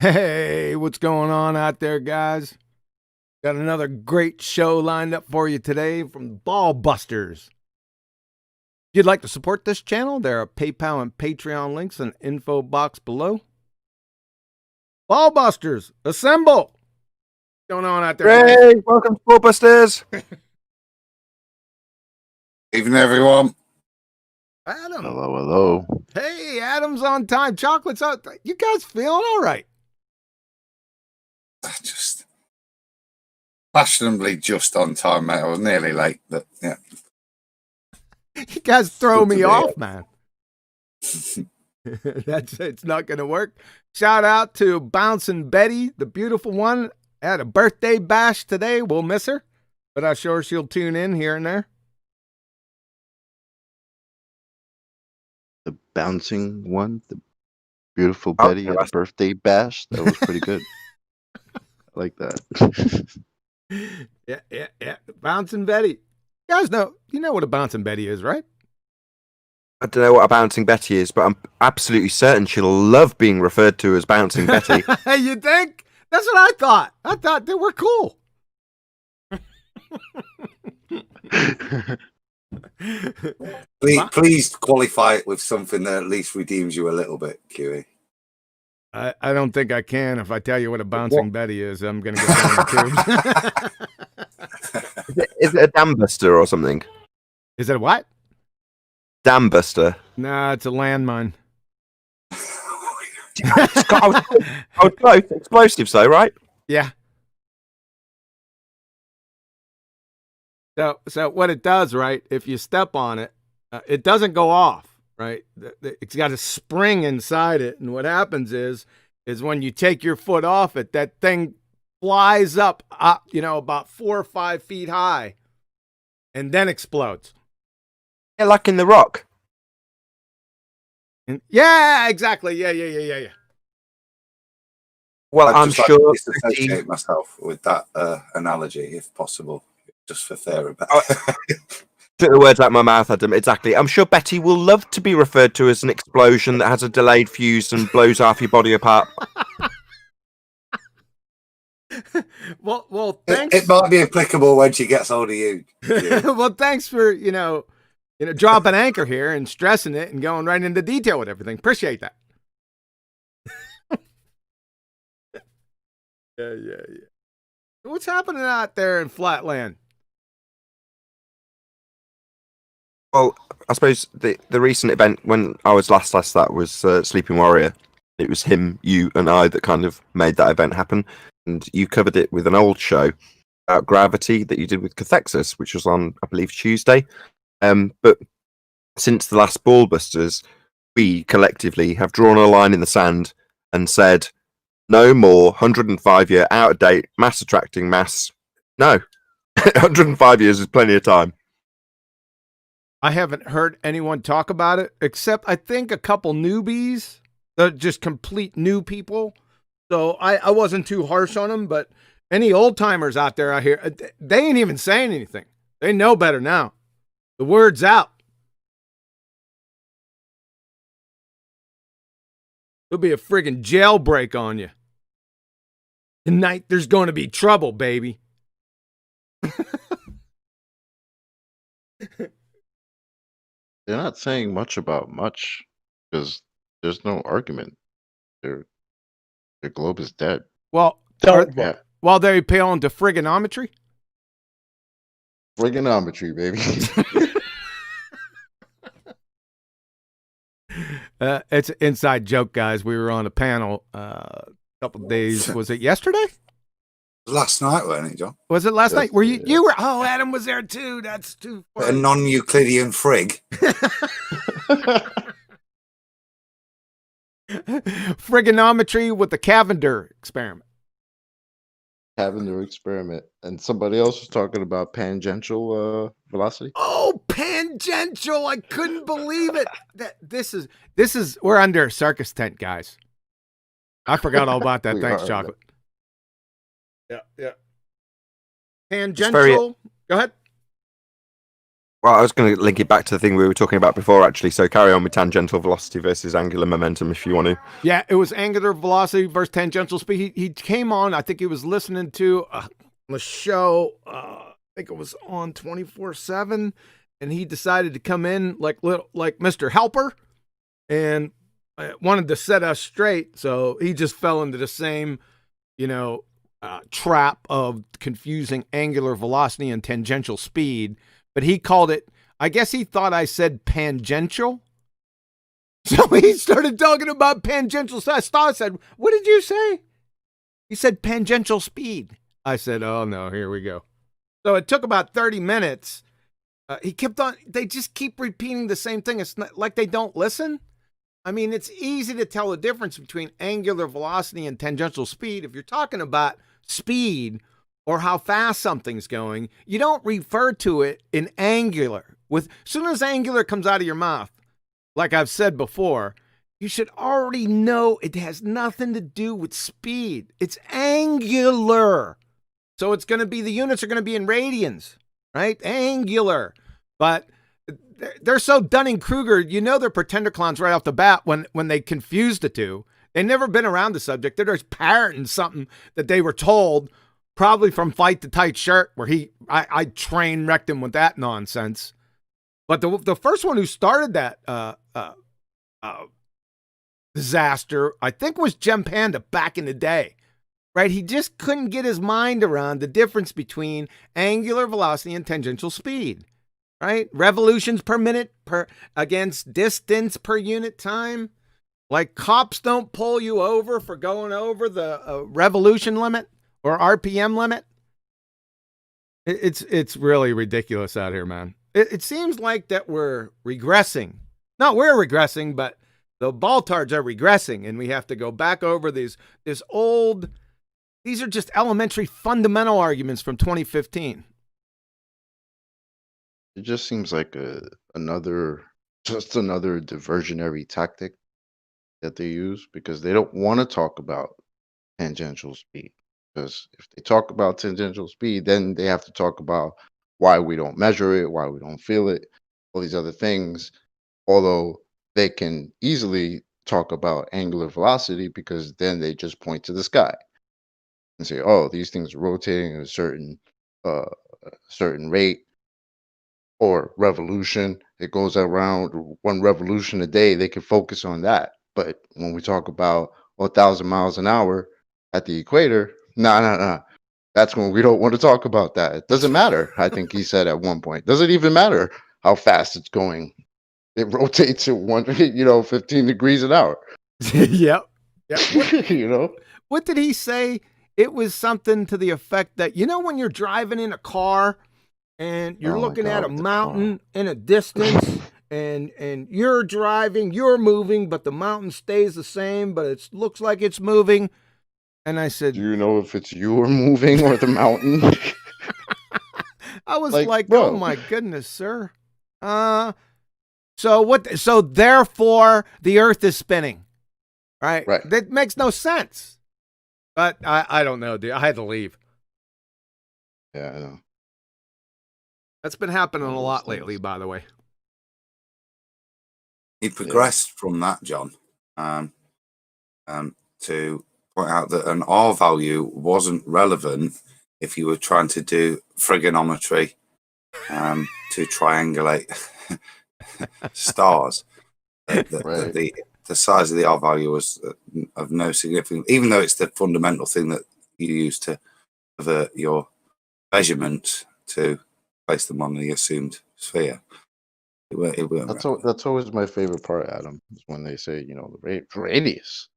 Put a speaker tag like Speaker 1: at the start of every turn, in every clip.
Speaker 1: Hey, what's going on out there, guys? Got another great show lined up for you today from BALLBUSTERS. If you'd like to support this channel, there are PayPal and Patreon links in the info box below. BALLBUSTERS, assemble! What's going on out there, guys?
Speaker 2: Hey, welcome to BALLBUSTERS.
Speaker 3: Evening, everyone.
Speaker 1: Adam.
Speaker 2: Hello.
Speaker 1: Hey, Adam's on time. Chocolate's out. You guys feeling all right?
Speaker 3: Just fashionably just on time, mate. I was nearly late, but yeah.
Speaker 1: You guys throw
Speaker 3: Good to
Speaker 1: me
Speaker 3: be
Speaker 1: off,
Speaker 3: here.
Speaker 1: man. It's not gonna work. Shout out to Bouncing Betty, the beautiful one. Had a birthday bash today. We'll miss her, but I'm sure she'll tune in here and there.
Speaker 2: The bouncing one, the beautiful Betty at a birthday bash. That was pretty good. I like that.
Speaker 1: Yeah. Bouncing Betty. You guys know, you know what a Bouncing Betty is, right?
Speaker 4: I don't know what a Bouncing Betty is, but I'm absolutely certain she'll love being referred to as Bouncing Betty.
Speaker 1: You think? That's what I thought. I thought they were cool.
Speaker 3: Please qualify it with something that at least redeems you a little bit, QE.
Speaker 1: I don't think I can. If I tell you what a Bouncing Betty is, I'm going to get down the tubes.
Speaker 4: Is it a dam buster or something?
Speaker 1: Is it a what?
Speaker 4: Dam buster.
Speaker 1: Nah, it's a landmine.
Speaker 4: I was close. Explosives, though, right?
Speaker 1: Yeah. So what it does, right? If you step on it, it doesn't go off, right? It's got a spring inside it, and what happens is when you take your foot off it, that thing flies up, about 4 or 5 feet high, and then explodes.
Speaker 4: Yeah, like in The Rock.
Speaker 1: And yeah, exactly. Yeah.
Speaker 4: Well, I'm
Speaker 3: I'd just
Speaker 4: sure.
Speaker 3: like to disassociate myself with that analogy, if possible, just for fair.
Speaker 4: Took the words out of my mouth, Adam. Exactly. I'm sure Betty will love to be referred to as an explosion that has a delayed fuse and blows half your body apart.
Speaker 1: Well, thanks.
Speaker 3: It might be applicable when she gets hold of you.
Speaker 1: Well, thanks for dropping anchor here and stressing it and going right into detail with everything. Appreciate that. Yeah. What's happening out there in Flatland?
Speaker 4: Well, I suppose the recent event when I was last that was Sleeping Warrior. It was him, you, and I that kind of made that event happen. And you covered it with an old show about gravity that you did with Cathexis, which was on, I believe, Tuesday. But since the last BALLBUSTERS, we collectively have drawn a line in the sand and said, no more 105-year out-of-date mass attracting mass. No, 105 years is plenty of time.
Speaker 1: I haven't heard anyone talk about it, except I think a couple newbies, just complete new people. So I wasn't too harsh on them, but any old timers out there out here, they ain't even saying anything. They know better now. The word's out. There'll be a friggin' jailbreak on you. Tonight there's going to be trouble, baby.
Speaker 2: They're not saying much about much because there's no argument. Their globe is dead.
Speaker 1: Well,
Speaker 2: Yeah.
Speaker 1: while they appeal into frigonometry.
Speaker 2: Trigonometry, baby.
Speaker 1: It's an inside joke, guys. We were on a panel a couple of days. Was it yesterday?
Speaker 3: Last night, wasn't it, John?
Speaker 1: Was it last
Speaker 2: Yes,
Speaker 1: night? Were you?
Speaker 2: yeah.
Speaker 1: You were. Oh, Adam was there too. That's too
Speaker 3: A
Speaker 1: funny.
Speaker 3: non-Euclidean frig.
Speaker 1: Frigonometry with the Cavender experiment.
Speaker 2: Having their experiment, and somebody else was talking about tangential velocity.
Speaker 1: Oh, tangential! I couldn't believe it. This is. We're under a circus tent, guys. I forgot all about that.
Speaker 2: We
Speaker 1: Thanks,
Speaker 2: are.
Speaker 1: chocolate. Yeah. Tangential. Go ahead.
Speaker 4: Well, I was going to link it back to the thing we were talking about before, actually. So carry on with tangential velocity versus angular momentum, if you want to.
Speaker 1: Yeah, it was angular velocity versus tangential speed. He came on. I think he was listening to the show. I think it was on 24/7, and he decided to come in like Mr. Helper, and wanted to set us straight. So he just fell into the same, trap of confusing angular velocity and tangential speed. But he called it, I guess he thought I said pangential. So he started talking about tangential. So I said, what did you say? He said tangential speed. I said, oh no, here we go. So it took about 30 minutes. He kept on, they just keep repeating the same thing. It's not like they don't listen. I mean, it's easy to tell the difference between angular velocity and tangential speed. If you're talking about speed or how fast something's going, you don't refer to it in angular. As soon as angular comes out of your mouth, like I've said before, you should already know it has nothing to do with speed. It's angular. So it's going to be, the units are going to be in radians, right? Angular. But they're so Dunning-Kruger, they're pretender clowns right off the bat when they confuse the two. They've never been around the subject. They're just parroting something that they were told, probably from Fight the Tight Shirt, where I train wrecked him with that nonsense. But the first one who started that disaster, I think, was Gem Panda back in the day, right? He just couldn't get his mind around the difference between angular velocity and tangential speed, right? Revolutions per minute against distance per unit time. Like cops don't pull you over for going over the revolution limit or RPM limit. It's really ridiculous out here, man. It seems like that we're regressing. Not we're regressing, but the Baltards are regressing, and we have to go back over these are just elementary fundamental arguments from 2015.
Speaker 2: It just seems like another diversionary tactic that they use, because they don't want to talk about tangential speed. Because if they talk about tangential speed, then they have to talk about why we don't measure it, why we don't feel it, all these other things. Although they can easily talk about angular velocity, because then they just point to the sky and say, oh, these things are rotating at a certain rate or revolution. It goes around 1 revolution a day. They can focus on that. But when we talk about 1,000 miles an hour at the equator, nah. That's when we don't want to talk about that. It doesn't matter. I think he said at one point, doesn't even matter how fast it's going. It rotates at 15 degrees an hour.
Speaker 1: Yep.
Speaker 2: What
Speaker 1: did he say? It was something to the effect that, when you're driving in a car and you're looking at a mountain in a distance and you're driving, you're moving, but the mountain stays the same, but it looks like it's moving. And I said,
Speaker 2: do you know if it's you or moving or the mountain?
Speaker 1: I was like, oh my goodness, sir. So therefore the earth is spinning, right? That makes no sense. But I don't know, dude. I had to leave.
Speaker 2: Yeah, I know.
Speaker 1: That's been happening a lot lately, by the way.
Speaker 3: He progressed from that, John, to point out that an R value wasn't relevant if you were trying to do trigonometry to triangulate stars. The size of the R value was of no significance, even though it's the fundamental thing that you use to avert your measurements to place them on the assumed sphere.
Speaker 2: That's always my favorite part, Adam, is when they say, the radius.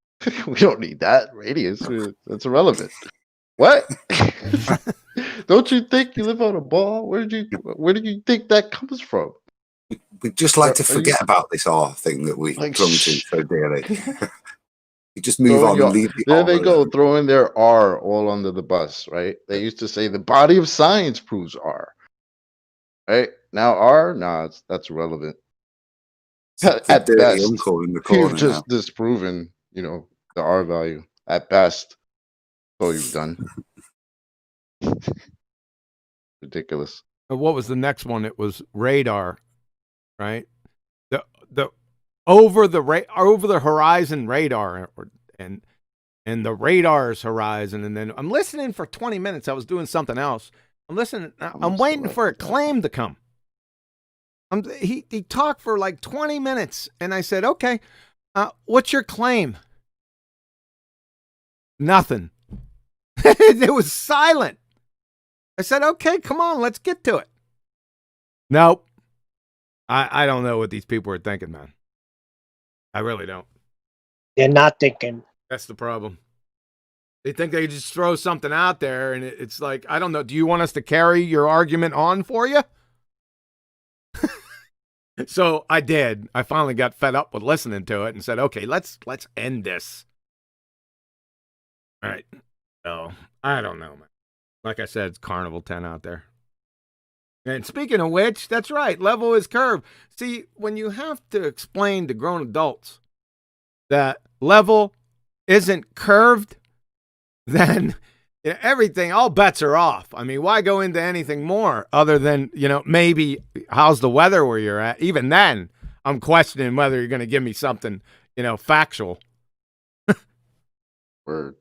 Speaker 2: We don't need that radius. That's irrelevant. What? Don't you think you live on a ball? Where do you think that comes from?
Speaker 3: We just like to forget about this R thing that we clung to so dearly. You just move on and leave the
Speaker 2: there
Speaker 3: R
Speaker 2: they go,
Speaker 3: alone.
Speaker 2: throwing their R all under the bus, right? They used to say the body of science proves R. Right? Now R? Nah, that's irrelevant. At best,
Speaker 3: uncle in the corner
Speaker 2: you've just disproven, the R value. At best. That's all you've done. Ridiculous.
Speaker 1: what was the next one? It was radar, right? The over the horizon radar, and the radar's horizon. And then I'm listening for 20 minutes. I was doing something else. I'm listening. I'm waiting for a claim to come. He talked for like 20 minutes, and I said, okay, what's your claim? Nothing. It was silent. I said, okay, come on, let's get to it. Nope. I don't know what these people are thinking, man. I really don't.
Speaker 5: They're not thinking.
Speaker 1: That's the problem. They think they just throw something out there, and it's like, I don't know. Do you want us to carry your argument on for you? So I did. I finally got fed up with listening to it and said, okay, let's end this. All right. So I don't know, man. Like I said, it's Carnival 10 out there. And speaking of which, that's right. Level is curved. See, when you have to explain to grown adults that level isn't curved, then everything, all bets are off. I mean, why go into anything more other than, maybe how's the weather where you're at? Even then, I'm questioning whether you're going to give me something, factual.
Speaker 2: Word.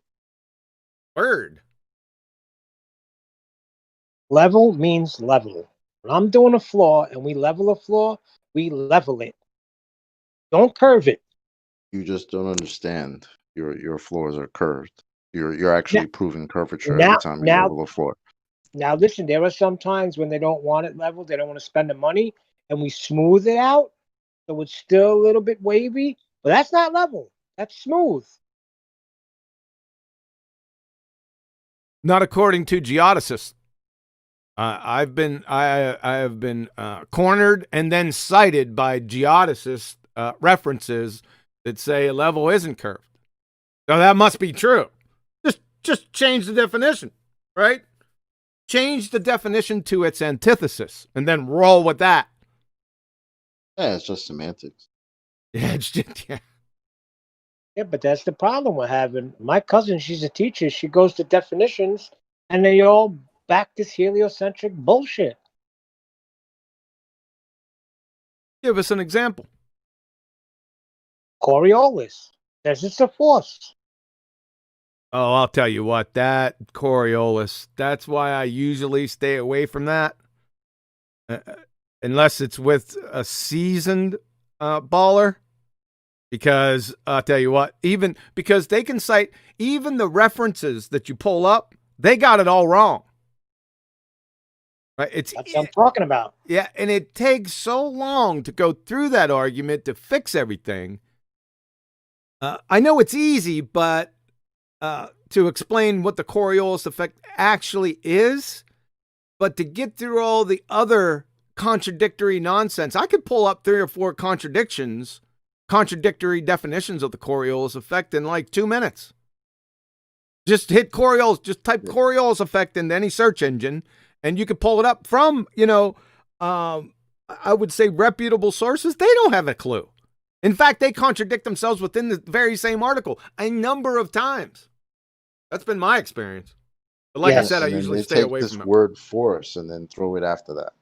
Speaker 5: Level means level. When I'm doing a floor and we level a floor, we level it. Don't curve it.
Speaker 2: You just don't understand. Your floors are curved. You're actually proving curvature every time you level a floor.
Speaker 5: Now listen, there are some times when they don't want it leveled, they don't want to spend the money, and we smooth it out so it's still a little bit wavy, but that's not level. That's smooth.
Speaker 1: Not according to geodesists. I have been cornered and then cited by geodesist references that say a level isn't curved. So that must be true. Just change the definition, right? Change the definition to its antithesis and then roll with that.
Speaker 2: Yeah, it's just semantics.
Speaker 1: Yeah, it's just, yeah.
Speaker 5: Yeah, but that's the problem we're having. My cousin, she's a teacher. She goes to definitions, and they all back this heliocentric bullshit.
Speaker 1: Give us an example.
Speaker 5: Coriolis says it's a force.
Speaker 1: Oh, I'll tell you what, that Coriolis, that's why I usually stay away from that. Unless it's with a seasoned baller. Because I'll tell you what, even because they can cite even the references that you pull up, they got it all wrong. Right?
Speaker 5: That's what I'm talking about.
Speaker 1: Yeah, and it takes so long to go through that argument to fix everything. I know it's easy, but to explain what the Coriolis effect actually is, but to get through all the other contradictory nonsense, I could pull up 3 or 4 contradictory definitions of the Coriolis effect in like 2 minutes. Just hit Coriolis, just type Coriolis effect into any search engine, and you could pull it up from, I would say reputable sources. They don't have a clue. In fact, they contradict themselves within the very same article a number of times. That's been my experience. But like I said, I usually stay away from it.
Speaker 2: They take this word force and then throw it after that.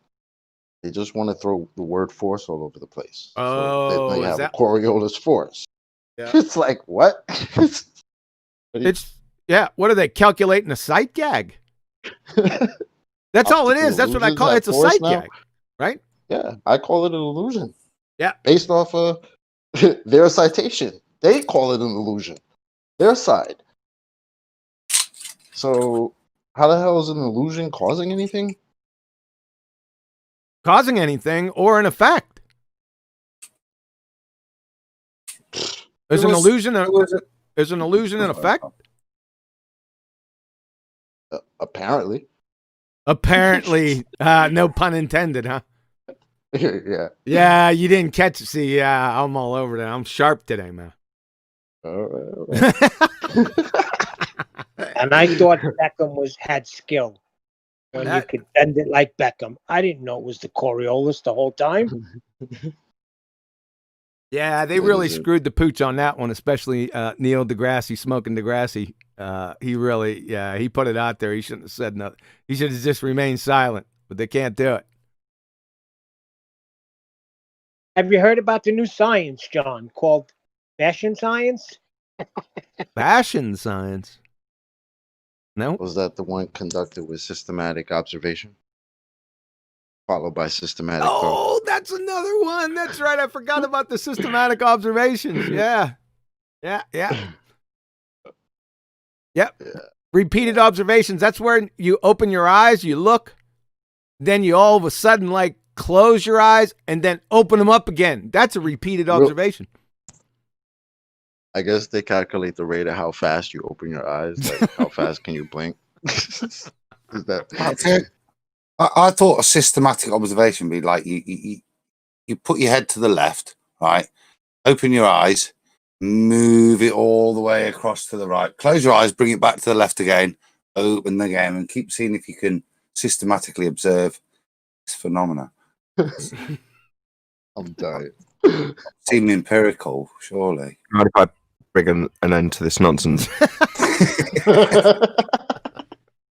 Speaker 2: They just want to throw the word force all over the place.
Speaker 1: Oh,
Speaker 2: so they have a Coriolis force.
Speaker 1: Yeah.
Speaker 2: It's like, what?
Speaker 1: What are they calculating? A sight gag? That's all it is. That's what I call it. It's a sight gag, right?
Speaker 2: Yeah, I call it an illusion.
Speaker 1: Yeah.
Speaker 2: Based off of their citation. They call it an illusion. Their side. So how the hell is an illusion causing anything?
Speaker 1: Causing anything or an effect. Is an illusion an effect?
Speaker 2: Apparently.
Speaker 1: Apparently. No pun intended, huh?
Speaker 2: Yeah.
Speaker 1: Yeah, you didn't catch it. See, yeah, I'm all over that. I'm sharp today, man.
Speaker 2: All right.
Speaker 5: And I thought Beckham had skill. When you could bend it like Beckham. I didn't know it was the Coriolis the whole time.
Speaker 1: Yeah, they really screwed the pooch on that one, especially Neil deGrasse, Smoking deGrasse. He really, he put it out there. He shouldn't have said nothing. He should have just remained silent. but they can't do it.
Speaker 5: Have you heard about the new science, John, called fashion science?
Speaker 1: Fashion science. No.
Speaker 2: Was that the one conducted with systematic observation? Followed by systematic thought?
Speaker 1: Oh, that's another one. That's right. I forgot about the systematic observations. Yeah. Yep.
Speaker 2: Yeah.
Speaker 1: Repeated observations. That's where you open your eyes, you look, then you all of a sudden like close your eyes and then open them up again. That's a repeated observation.
Speaker 2: I guess they calculate the rate of how fast you open your eyes. Like, how fast can you blink? Is that?
Speaker 3: I thought a systematic observation would be like you put your head to the left, right? Open your eyes, move it all the way across to the right. Close your eyes, bring it back to the left again, open again, and keep seeing if you can systematically observe this phenomena.
Speaker 2: I'm dying.
Speaker 3: Seem empirical, surely.
Speaker 4: Mind if I bring an end to this nonsense?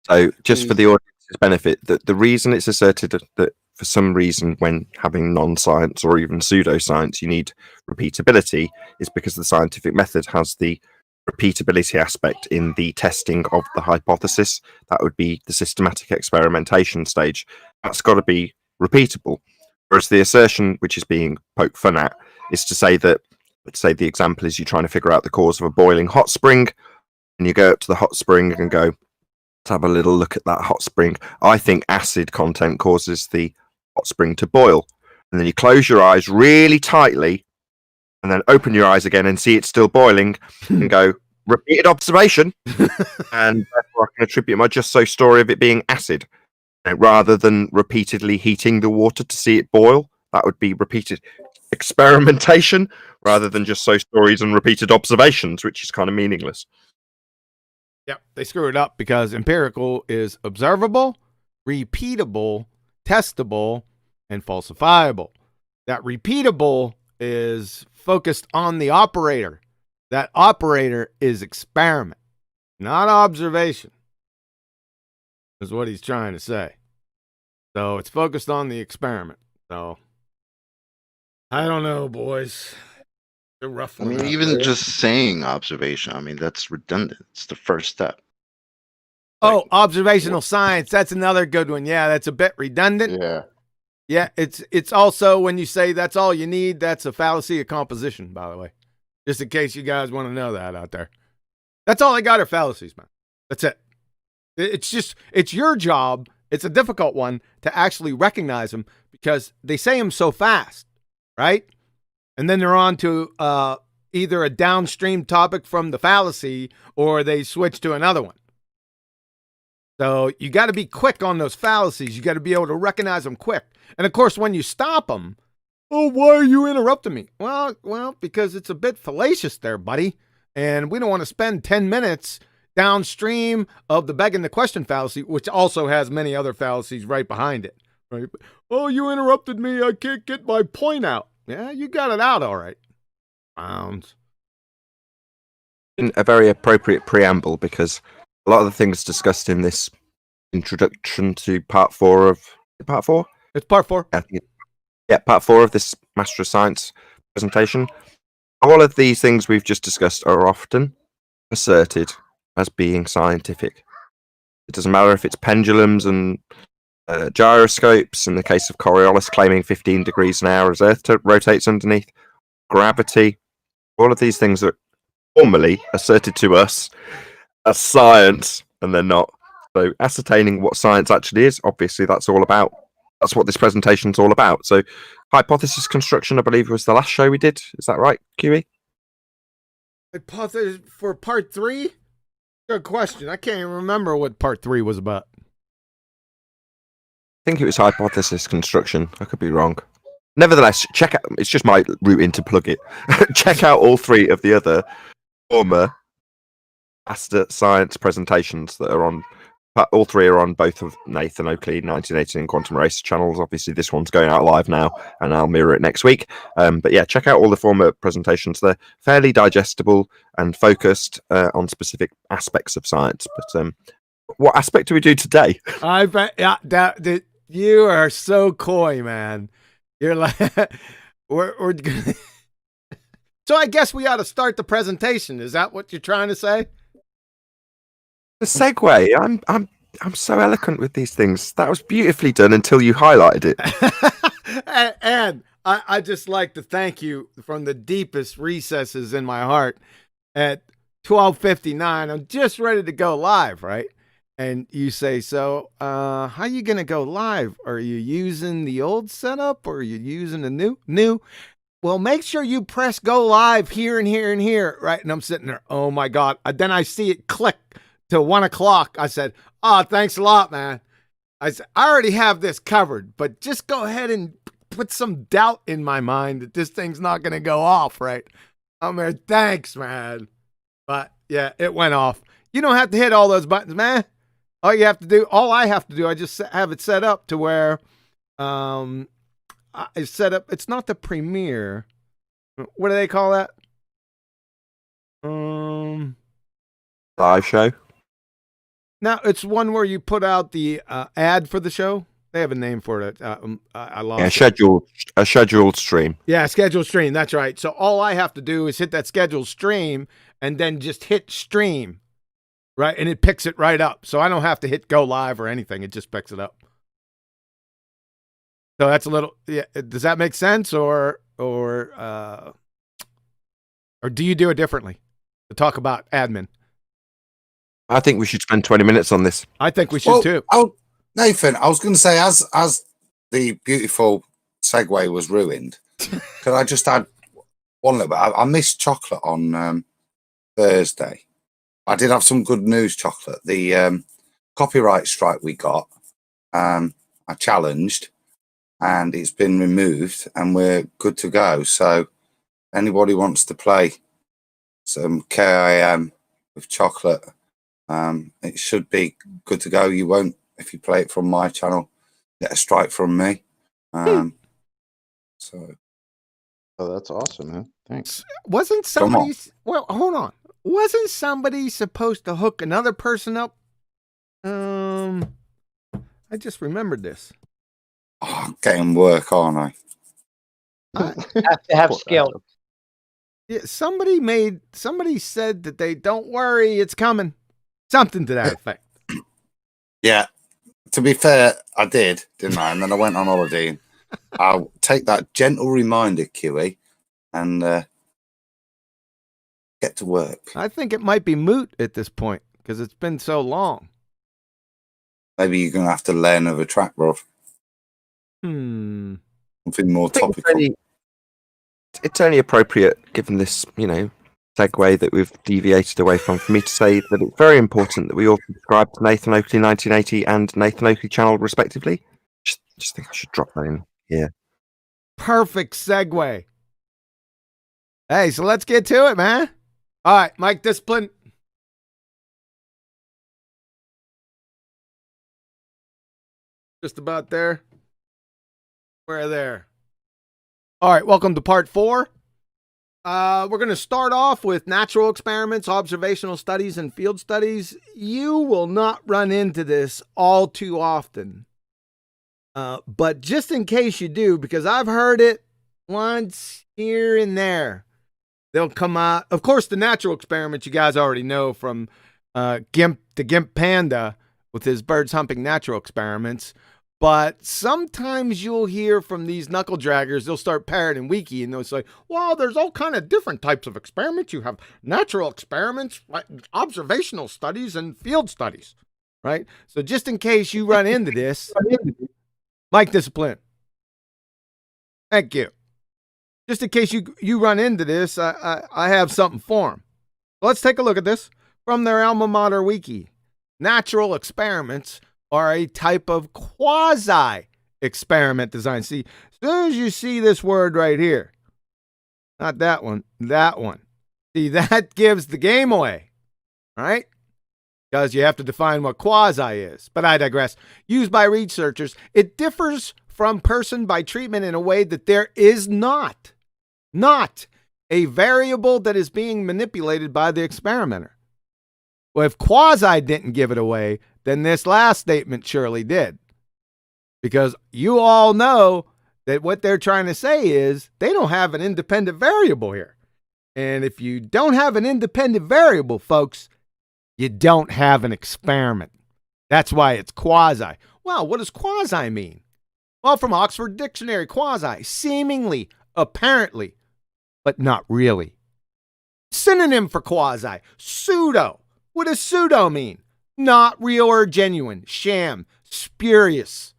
Speaker 4: So, just for the audience's benefit, that the reason it's asserted that for some reason, when having non-science or even pseudoscience, you need repeatability, is because the scientific method has the repeatability aspect in the testing of the hypothesis. That would be the systematic experimentation stage. That's got to be repeatable. Whereas the assertion, which is being poked fun at, is to say that, let's say the example is you're trying to figure out the cause of a boiling hot spring, and you go up to the hot spring and go, let's have a little look at that hot spring. I think acid content causes the hot spring to boil. And then you close your eyes really tightly and then open your eyes again and see it's still boiling and go, repeated observation. And therefore I can attribute my just so story of it being acid. Rather than repeatedly heating the water to see it boil, that would be repeated experimentation rather than just so stories and repeated observations, which is kind of meaningless.
Speaker 1: Yep, they screw it up because empirical is observable, repeatable, testable, and falsifiable. That repeatable is focused on the operator. That operator is experiment, not observation, is what he's trying to say. So it's focused on the experiment. So I don't know, boys. They're rough.
Speaker 2: I mean, even just saying observation, I mean, that's redundant. It's the first step.
Speaker 1: Oh, observational science. That's another good one. Yeah, that's a bit redundant.
Speaker 2: Yeah.
Speaker 1: Yeah, it's also when you say that's all you need, that's a fallacy of composition, by the way. Just in case you guys want to know that out there. That's all I got are fallacies, man. That's it. It's your job. It's a difficult one to actually recognize them because they say them so fast, right? And then they're on to either a downstream topic from the fallacy or they switch to another one. So you got to be quick on those fallacies. You got to be able to recognize them quick. And of course, when you stop them, oh, why are you interrupting me? Well, because it's a bit fallacious there, buddy. And we don't want to spend 10 minutes downstream of the begging the question fallacy, which also has many other fallacies right behind it. Right? Oh, you interrupted me. I can't get my point out. Yeah, you got it out all right. Pounds.
Speaker 4: A very appropriate preamble because a lot of the things discussed in this introduction to part 4 of part 4.
Speaker 1: It's part 4.
Speaker 4: Yeah, part 4 of this Master of Science presentation. All of these things we've just discussed are often asserted as being scientific. It doesn't matter if it's pendulums and gyroscopes, in the case of Coriolis claiming 15 degrees an hour as Earth rotates underneath, gravity. All of these things are formally asserted to us as science, and they're not. So ascertaining what science actually is, obviously that's all about. That's what this presentation is all about. So hypothesis construction, I believe, was the last show we did. Is that right, QE?
Speaker 1: Hypothesis for part 3? Good question. I can't even remember what part 3 was about.
Speaker 4: I think it was hypothesis construction. I could be wrong. Nevertheless, check out. It's just my route in to plug it. Check out all 3 of the other former Master Science presentations that are on. All 3 are on both of Nathan Oakley 1980 and Quantum Race channels. Obviously, this one's going out live now, and I'll mirror it next week. But yeah, check out all the former presentations. They're fairly digestible and focused on specific aspects of science. But what aspect do we do today?
Speaker 1: You are so coy, man. You're like, we're gonna. So I guess we ought to start the presentation. Is that what you're trying to say?
Speaker 4: The segue. I'm so eloquent with these things. That was beautifully done until you highlighted it.
Speaker 1: And I just like to thank you from the deepest recesses in my heart. At 12:59, I'm just ready to go live, right? And you say, so how you gonna go live? Are you using the old setup or are you using the new? Well, make sure you press go live here and here and here, right? And I'm sitting there, oh my God. Then I see it click to 1 o'clock. I said, oh, thanks a lot, man. I said, I already have this covered, but just go ahead and put some doubt in my mind that this thing's not going to go off, right? I'm there, thanks, man. But yeah, it went off. You don't have to hit all those buttons, man. All I have to do, I just have it set up to where it's set up. It's not the premiere. What do they call that?
Speaker 4: Live show.
Speaker 1: Now it's one where you put out the ad for the show. They have a name for it. I lost it.
Speaker 4: A scheduled stream.
Speaker 1: Yeah, scheduled stream. That's right. So all I have to do is hit that scheduled stream and then just hit stream, right? And it picks it right up. So I don't have to hit go live or anything. It just picks it up. So that's a little. Yeah. Does that make sense, or do you do it differently to talk about admin?
Speaker 4: I think we should spend 20 minutes on this.
Speaker 1: I think we should too.
Speaker 3: Nathan, I was going to say, as the beautiful segue was ruined, could I just add one little bit? I missed chocolate on Thursday. I did have some good news, chocolate. The copyright strike we got, I challenged, and it's been removed, and we're good to go. So, anybody wants to play some KIM with chocolate, it should be good to go. You won't, if you play it from my channel, get a strike from me. So,
Speaker 2: Oh, that's awesome, man. Thanks.
Speaker 1: Wasn't somebody? Well, hold on. Wasn't somebody supposed to hook another person up? I just remembered this.
Speaker 3: oh, I'm getting work, aren't I?
Speaker 5: Have to have skill.
Speaker 1: Yeah, somebody said that they don't worry, it's coming. Something to that effect.
Speaker 3: Yeah. To be fair, I did, didn't I? And then I went on holiday. And I'll take that gentle reminder, QE, and get to work.
Speaker 1: I think it might be moot at this point because it's been so long.
Speaker 3: Maybe you're going to have to lay another track, bro.
Speaker 1: Hmm.
Speaker 3: Something more
Speaker 4: I think
Speaker 3: topical.
Speaker 4: It's only appropriate, given this, segue that we've deviated away from, for me to say that it's very important that we all subscribe to Nathan Oakley 1980 and Nathan Oakley channel, respectively. Just think I should drop that in here.
Speaker 1: Perfect segue. Hey, so let's get to it, man. All right, Mike Discipline. Just about there. We're there. All right, welcome to part 4. We're going to start off with natural experiments, observational studies, and field studies. You will not run into this all too often. But just in case you do, because I've heard it once here and there, they'll come out. Of course, the natural experiments you guys already know from Gimp, the Gimp Panda with his birds humping natural experiments. But sometimes you'll hear from these knuckle draggers, they'll start parroting wiki and they'll say, well, there's all kind of different types of experiments. You have natural experiments, observational studies, and field studies, right? So just in case you run into this, Mike Discipline. Thank you. Just in case you run into this, I have something for them. Let's take a look at this from their alma mater wiki. Natural experiments are a type of quasi-experiment design. See, as soon as you see this word right here, not that one, that one. See, that gives the game away, right? Because you have to define what quasi is. But I digress. Used by researchers, it differs from person by treatment in a way that there is not a variable that is being manipulated by the experimenter. Well, if quasi didn't give it away, then this last statement surely did. because you all know that what they're trying to say is they don't have an independent variable here. And if you don't have an independent variable, folks, you don't have an experiment. That's why it's quasi. Well, what does quasi mean? Well, from Oxford Dictionary, quasi, seemingly, apparently, but not really. Synonym for quasi, pseudo. What does pseudo mean? Not real or genuine, sham, spurious,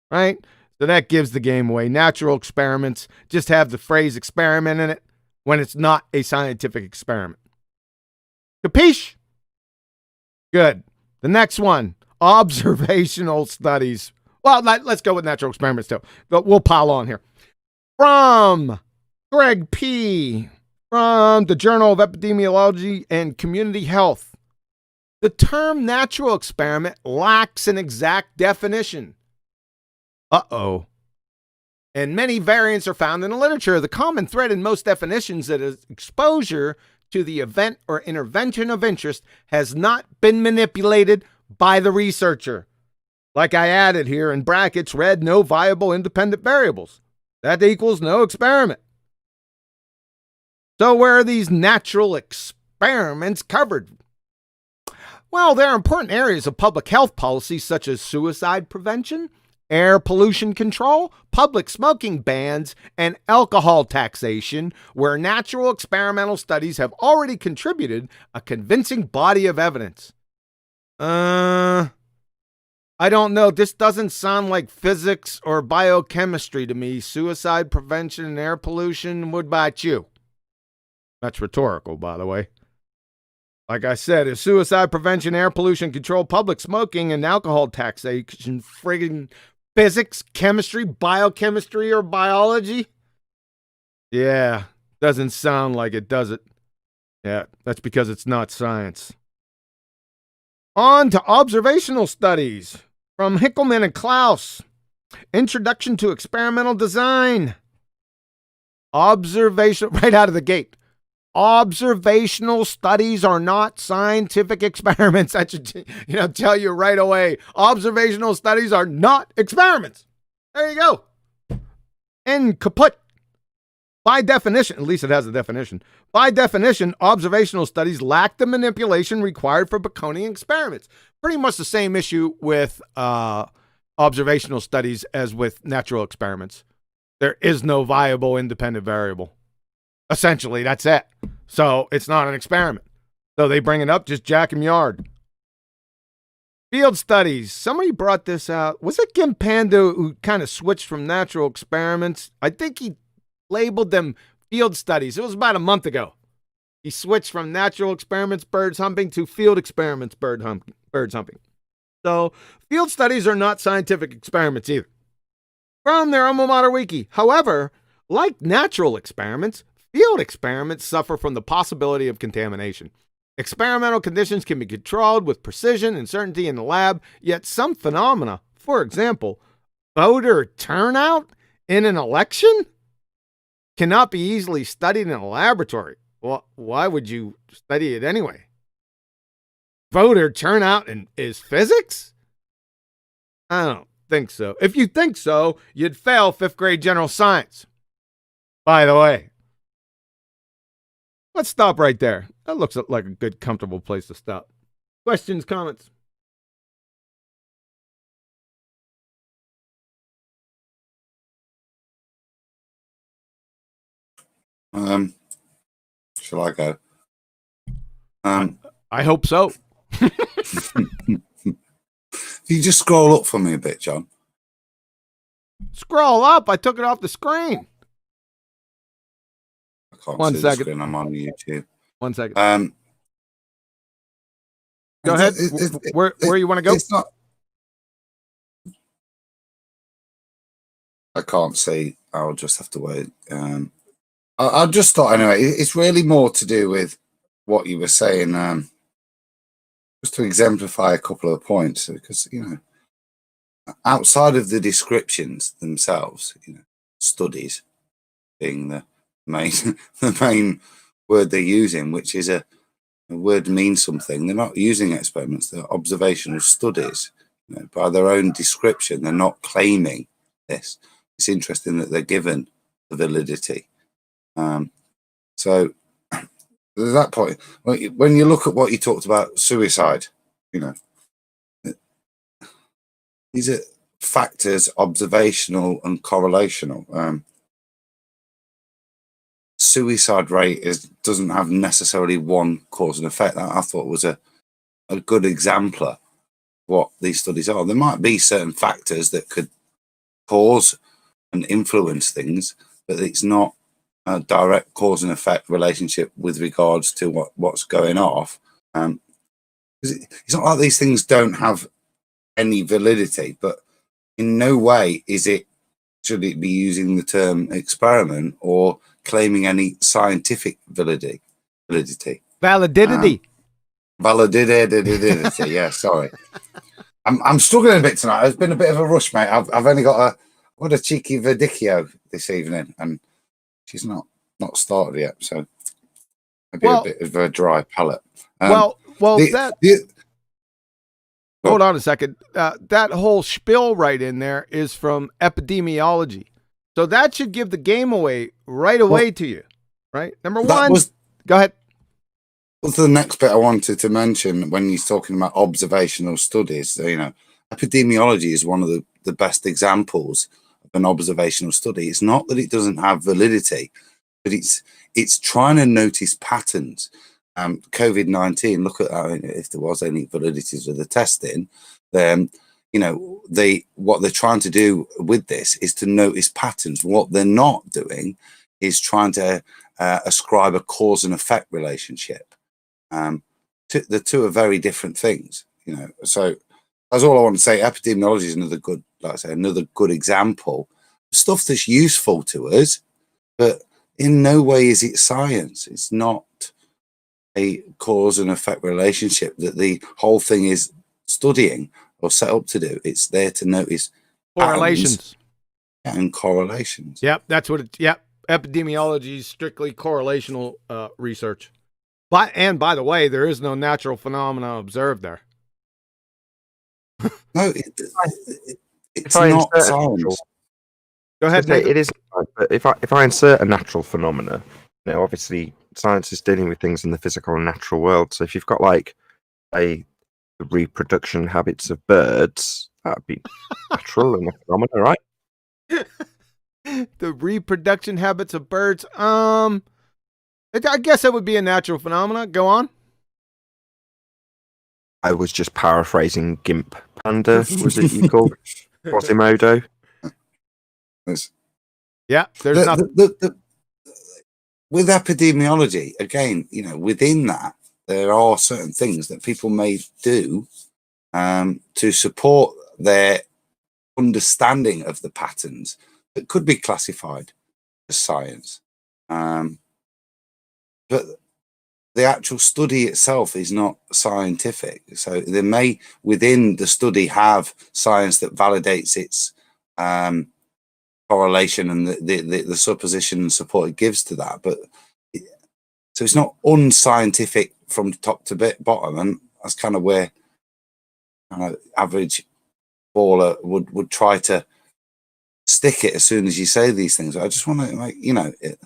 Speaker 1: right? So that gives the game away. Natural experiments just have the phrase experiment in it when it's not a scientific experiment. Capiche? Good. The next one, observational studies. Well, let's go with natural experiments too, but we'll pile on here. From Greg P. from the Journal of Epidemiology and Community Health. The term natural experiment lacks an exact definition. Uh-oh. And many variants are found in the literature. The common thread in most definitions is exposure to the event or intervention of interest has not been manipulated by the researcher. Like I added here in brackets, read no viable independent variables. That equals no experiment. So where are these natural experiments covered? Well, there are important areas of public health policy such as suicide prevention, air pollution control, public smoking bans, and alcohol taxation, where natural experimental studies have already contributed a convincing body of evidence. I don't know. This doesn't sound like physics or biochemistry to me. Suicide prevention and air pollution. What about you? That's rhetorical, by the way. Like I said, is suicide prevention, air pollution control, public smoking, and alcohol taxation friggin' physics, chemistry, biochemistry, or biology? Yeah, doesn't sound like it, does it? Yeah, that's because it's not science. On to observational studies from Hickelman and Klaus. Introduction to Experimental Design. Observation, right out of the gate. Observational studies are not scientific experiments. That should, tell you right away. Observational studies are not experiments. There you go. And kaput. By definition, at least it has a definition. By definition, observational studies lack the manipulation required for Baconian experiments. Pretty much the same issue with observational studies as with natural experiments. There is no viable independent variable. Essentially, that's it. So it's not an experiment. So they bring it up, just jack 'em yard. Field studies. Somebody brought this out. Was it Kim Panda who kind of switched from natural experiments? I think he labeled them field studies. It was about a month ago. He switched from natural experiments, birds humping, to field experiments, birds humping. So field studies are not scientific experiments either. From their alma mater wiki. However, like natural experiments, field experiments suffer from the possibility of contamination. Experimental conditions can be controlled with precision and certainty in the lab, yet some phenomena, for example, voter turnout in an election, cannot be easily studied in a laboratory. Well, why would you study it anyway? Voter turnout is physics? I don't think so. If you think so, you'd fail 5th grade general science. By the way, let's stop right there. That looks like a good, comfortable place to stop. Questions, comments?
Speaker 3: Shall I go?
Speaker 1: I hope so.
Speaker 3: You just scroll up for me a bit, John.
Speaker 1: Scroll up. I took it off the screen.
Speaker 3: I can't
Speaker 1: One
Speaker 3: see
Speaker 1: second.
Speaker 3: the screen. I'm on YouTube.
Speaker 1: 1 second. Go
Speaker 3: Go
Speaker 1: ahead. Where you want to go?
Speaker 3: It's not. I can't see. I'll just have to wait. I just thought anyway. It's really more to do with what you were saying. Just to exemplify a couple of points, because outside of the descriptions themselves, studies being the main word they're using, which is a word means something. They're not using experiments; they're observational studies. By their own description, they're not claiming this. It's interesting that they're given the validity. So there's that point. When you look at what you talked about, suicide, these are factors, observational and correlational. Suicide rate doesn't have necessarily one cause and effect. That I thought was a good example of what these studies are. There might be certain factors that could cause and influence things, but it's not a direct cause and effect relationship with regards to what's going off. It's not like these things don't have any validity, but in no way should it be using the term experiment or claiming any scientific validity.
Speaker 1: Validity.
Speaker 3: Validity. Yeah, sorry. I'm struggling a bit tonight. It's been a bit of a rush, mate. I've only got a cheeky Verdicchio this evening, and she's not started yet, so maybe a bit of a dry palate.
Speaker 1: Hold on a second. That whole spiel right in there is from epidemiology, so that should give the game away right away to you, right? Number one. Go ahead.
Speaker 3: What's the next bit I wanted to mention when he's talking about observational studies? Epidemiology is one of the best examples of an observational study. It's not that it doesn't have validity, but it's trying to notice patterns. COVID-19, look at if there was any validity to the testing, then what they're trying to do with this is to notice patterns. What they're not doing is trying to ascribe a cause and effect relationship. The two are very different things, So that's all I want to say. Epidemiology is another good example. Stuff that's useful to us, but in no way is it science. It's not a cause and effect relationship that the whole thing is studying or set up to do. It's there to notice
Speaker 1: correlations
Speaker 3: and correlations.
Speaker 1: Yep, that's what it. Yep, epidemiology is strictly correlational research. And by the way, there is no natural phenomena observed there.
Speaker 3: No, it's not science.
Speaker 1: Go ahead, Nathan.
Speaker 4: It is, but if I insert a natural phenomena, obviously science is dealing with things in the physical and natural world. So if you've got the reproduction habits of birds, that'd be natural and a phenomena, right?
Speaker 1: The reproduction habits of birds. I guess that would be a natural phenomena. Go on.
Speaker 4: I was just paraphrasing Gimp Panda. Was it you called Quasimodo?
Speaker 1: Yeah, there's nothing.
Speaker 3: With epidemiology, again, within that, there are certain things that people may do to support their understanding of the patterns that could be classified as science. But the actual study itself is not scientific. So they may, within the study, have science that validates its correlation and the supposition and support it gives to that. But so it's not unscientific from top to bottom, and that's kind of where average baller would try to stick it as soon as you say these things. I just want to,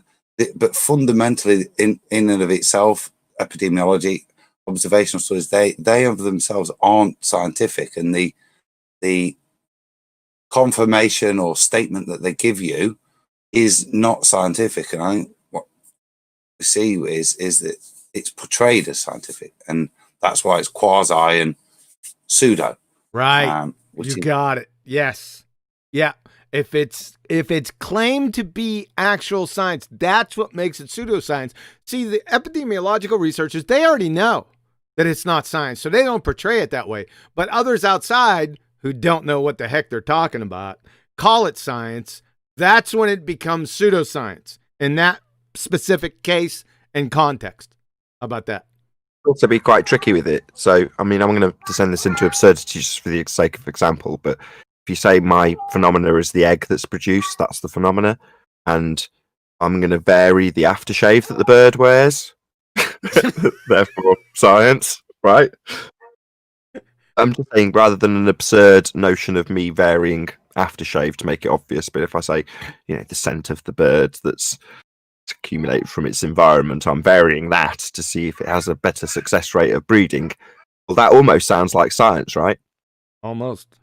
Speaker 3: but fundamentally, in and of itself, epidemiology, observational studies, they of themselves aren't scientific, and the confirmation or statement that they give you is not scientific. And I think what we see is that it's portrayed as scientific, and that's why it's quasi and pseudo.
Speaker 1: Right. You got it. Yes. Yeah. If it's claimed to be actual science, that's what makes it pseudoscience. See, the epidemiological researchers, they already know that it's not science, so they don't portray it that way. But others outside who don't know what the heck they're talking about call it science. That's when it becomes pseudoscience in that specific case and context. How about that?
Speaker 4: Also be quite tricky with it. So, I'm going to descend this into absurdity just for the sake of example, but if you say my phenomena is the egg that's produced, that's the phenomena, and I'm going to vary the aftershave that the bird wears, therefore science, right? I'm just saying, rather than an absurd notion of me varying aftershave to make it obvious, but if I say, the scent of the bird that's accumulated from its environment, I'm varying that to see if it has a better success rate of breeding. Well, that almost sounds like science, right?
Speaker 1: Almost.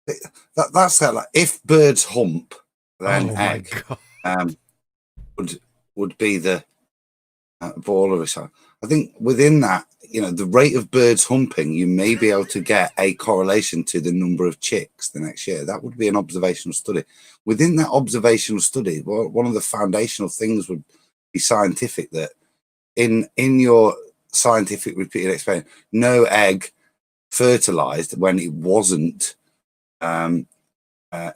Speaker 3: That's that. Like, if birds hump, then
Speaker 1: Oh my
Speaker 3: egg
Speaker 1: God.
Speaker 3: would be the baller of it. I think within that, the rate of birds humping, you may be able to get a correlation to the number of chicks the next year. That would be an observational study. Within that observational study, one of the foundational things would be scientific, that in your scientific repeated experiment, no egg fertilized when it wasn't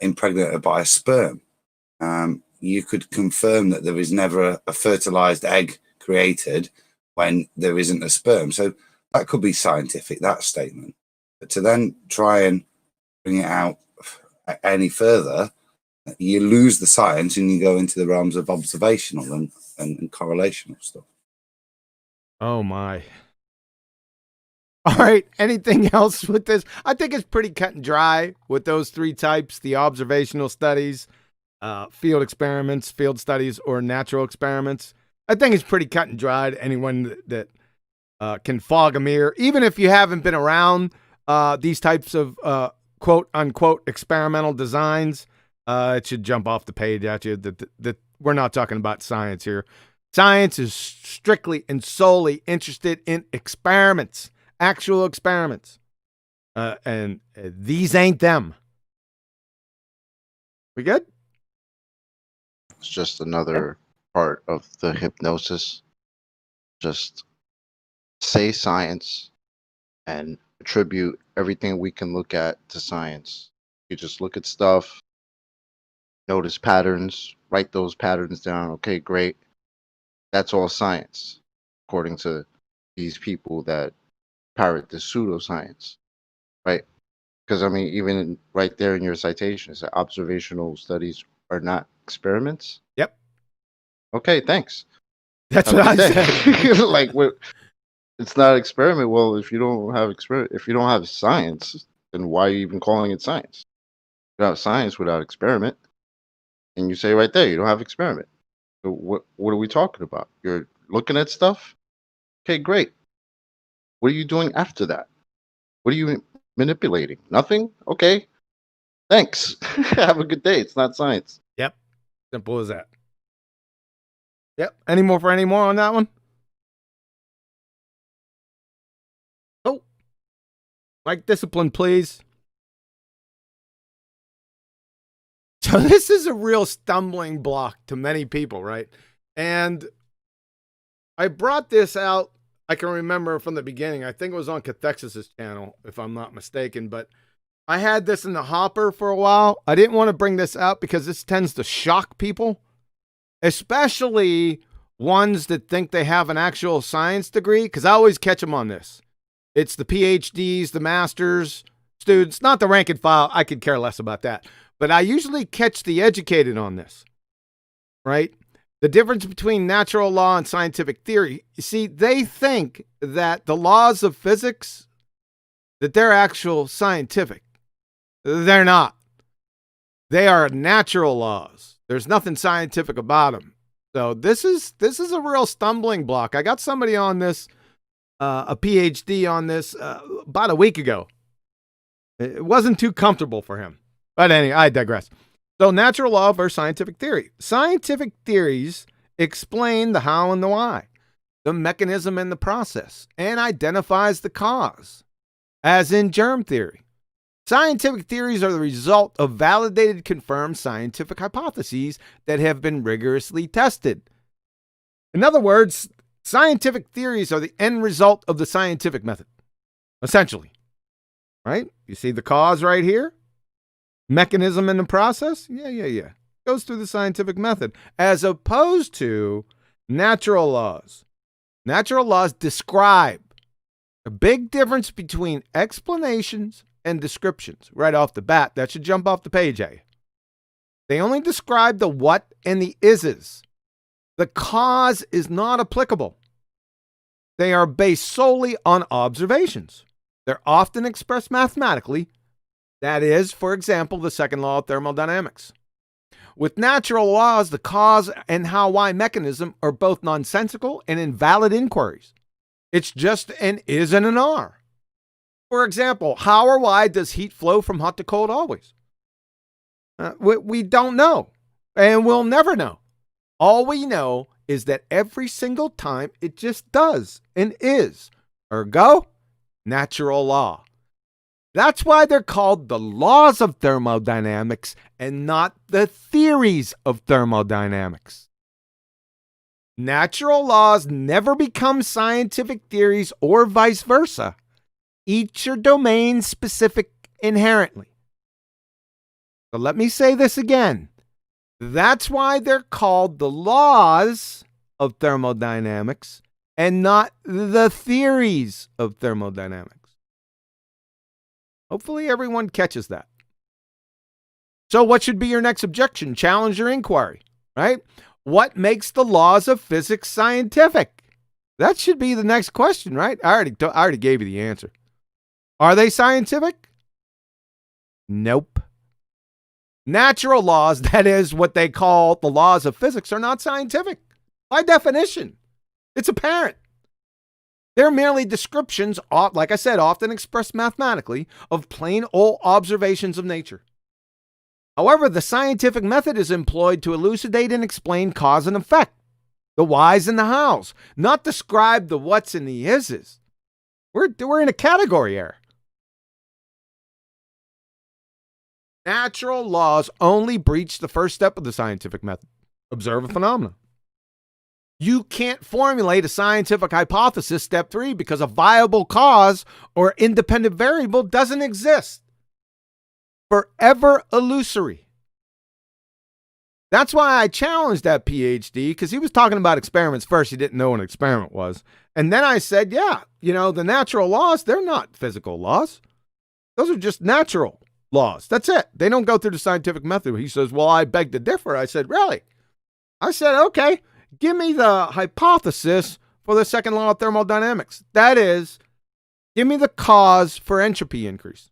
Speaker 3: impregnated by a sperm. You could confirm that there is never a fertilized egg created when there isn't a sperm. So that could be scientific, that statement. But to then try and bring it out any further, you lose the science and you go into the realms of observational and correlational stuff.
Speaker 1: Oh my. All right. Anything else with this? I think it's pretty cut and dry with those three types: the observational studies, field experiments, field studies, or natural experiments. I think it's pretty cut and dry to anyone that can fog a mirror. Even if you haven't been around these types of quote unquote experimental designs, it should jump off the page at you that we're not talking about science here. Science is strictly and solely interested in experiments, actual experiments. And these ain't them. We good?
Speaker 2: It's just another part of the hypnosis. Just say science and attribute everything we can look at to science. You just look at stuff, notice patterns, write those patterns down. Okay, great. That's all science, according to these people that parrot the pseudoscience, right? Because I mean, even right there in your citation, it said observational studies are not experiments.
Speaker 1: Yep.
Speaker 2: Okay, thanks.
Speaker 1: That's
Speaker 2: Have a
Speaker 1: what
Speaker 2: good
Speaker 1: I
Speaker 2: day.
Speaker 1: said.
Speaker 2: Like, it's not an experiment. Well, if you don't have science, then why are you even calling it science? You don't have science without experiment, and you say right there you don't have experiment. So what are we talking about? You're looking at stuff. Okay, great. What are you doing after that? What are you manipulating? Nothing? Okay. Thanks. Have a good day. It's not science.
Speaker 1: Yep. Simple as that. Yep. Any more on that one? Oh. Like discipline, please. So this is a real stumbling block to many people, right? And I brought this out, I can remember from the beginning. I think it was on Cathexis's channel, if I'm not mistaken, but I had this in the hopper for a while. I didn't want to bring this out because this tends to shock people, especially ones that think they have an actual science degree, because I always catch them on this. It's the PhDs, the masters, students, not the rank and file. I could care less about that. But I usually catch the educated on this, right? The difference between natural law and scientific theory. You see, they think that the laws of physics, that they're actual scientific. They're not. They are natural laws. There's nothing scientific about them. So this is a real stumbling block. I got somebody on this, a PhD on this about a week ago. It wasn't too comfortable for him. But anyway, I digress. So natural law versus scientific theory. Scientific theories explain the how and the why, the mechanism and the process, and identifies the cause, as in germ theory. Scientific theories are the result of validated, confirmed scientific hypotheses that have been rigorously tested. In other words, scientific theories are the end result of the scientific method, essentially. Right? You see the cause right here? Mechanism in the process? Yeah. Goes through the scientific method, as opposed to natural laws. Natural laws describe a big difference between explanations and descriptions. Right off the bat, that should jump off the page at you. They only describe the what and the ises. The cause is not applicable. They are based solely on observations. They're often expressed mathematically. That is, for example, the second law of thermodynamics. With natural laws, the cause and how-why mechanism are both nonsensical and invalid inquiries. It's just an is and an are. For example, how or why does heat flow from hot to cold always? We don't know, and we'll never know. All we know is that every single time it just does and is. Ergo, natural law. That's why they're called the laws of thermodynamics and not the theories of thermodynamics. Natural laws never become scientific theories or vice versa. Each are domain specific inherently. So let me say this again. That's why they're called the laws of thermodynamics and not the theories of thermodynamics. Hopefully everyone catches that. So what should be your next objection, challenge, or inquiry, right? What makes the laws of physics scientific? That should be the next question, right? I already gave you the answer. Are they scientific? Nope. Natural laws, that is what they call the laws of physics, are not scientific. By definition, it's apparent. They're merely descriptions, like I said, often expressed mathematically, of plain old observations of nature. However, the scientific method is employed to elucidate and explain cause and effect, the whys and the hows, not describe the whats and the ises. We're in a category error. Natural laws only breach the first step of the scientific method. Observe a phenomenon. You can't formulate a scientific hypothesis, step 3, because a viable cause or independent variable doesn't exist. Forever illusory. That's why I challenged that PhD, because he was talking about experiments first. He didn't know what an experiment was. And then I said, yeah, the natural laws, they're not physical laws. Those are just natural laws. That's it. They don't go through the scientific method. He says, well, I beg to differ. I said, really? I said, okay. Give me the hypothesis for the second law of thermodynamics. That is, give me the cause for entropy increase.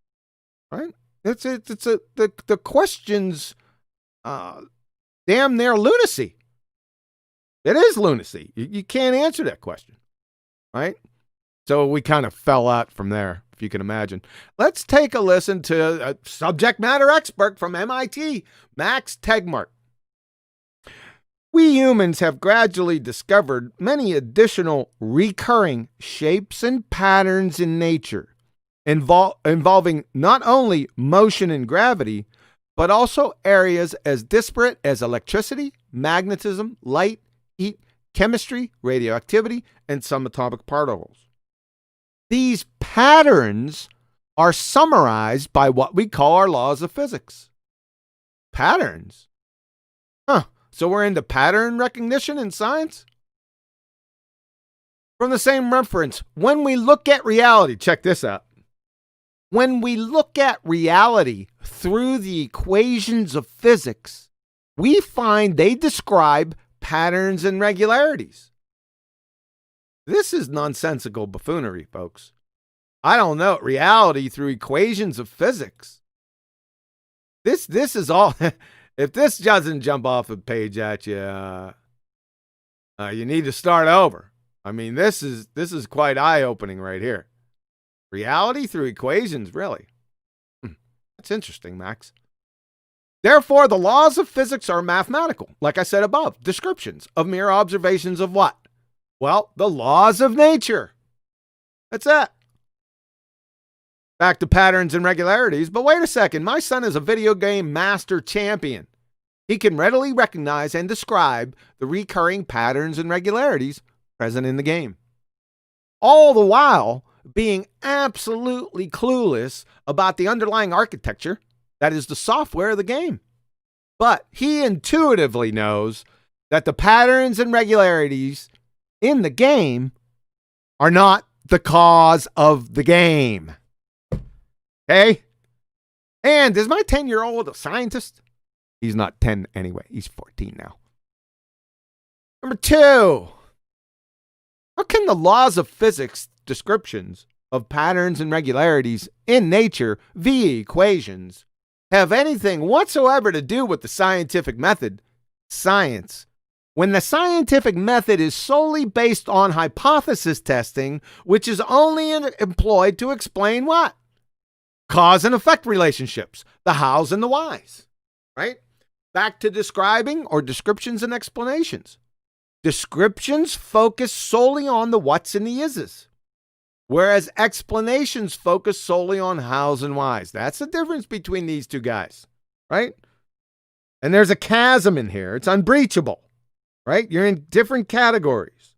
Speaker 1: Right? The question's damn near lunacy. It is lunacy. You can't answer that question. Right? So we kind of fell out from there, if you can imagine. Let's take a listen to a subject matter expert from MIT, Max Tegmark. We humans have gradually discovered many additional recurring shapes and patterns in nature, involving not only motion and gravity, but also areas as disparate as electricity, magnetism, light, heat, chemistry, radioactivity, and some atomic particles. These patterns are summarized by what we call our laws of physics. Patterns? Huh. So we're into pattern recognition in science? From the same reference, when we look at reality, check this out. When we look at reality through the equations of physics, we find they describe patterns and regularities. This is nonsensical buffoonery, folks. I don't know. Reality through equations of physics. This is all... If this doesn't jump off the page at you, you need to start over. I mean, this is quite eye-opening right here. Reality through equations, really. That's interesting, Max. Therefore, the laws of physics are mathematical, like I said above, descriptions of mere observations of what? Well, the laws of nature. That's it. Back to patterns and regularities, but wait a second. My son is a video game master champion. He can readily recognize and describe the recurring patterns and regularities present in the game. All the while being absolutely clueless about the underlying architecture, that is the software of the game. But he intuitively knows that the patterns and regularities in the game are not the cause of the game. Okay? And is my 10-year-old a scientist? He's not 10 anyway. He's 14 now. Number 2. How can Even the laws of physics descriptions of patterns and regularities in nature via equations have anything whatsoever to do with the scientific method, science, when the scientific method is solely based on hypothesis testing, which is only employed to explain what? Cause and effect relationships, the hows and the whys, right? Back to describing or descriptions and explanations. Descriptions focus solely on the whats and the ises, whereas explanations focus solely on hows and whys. That's the difference between these two guys, right? And there's a chasm in here. It's unbreachable, right? You're in different categories.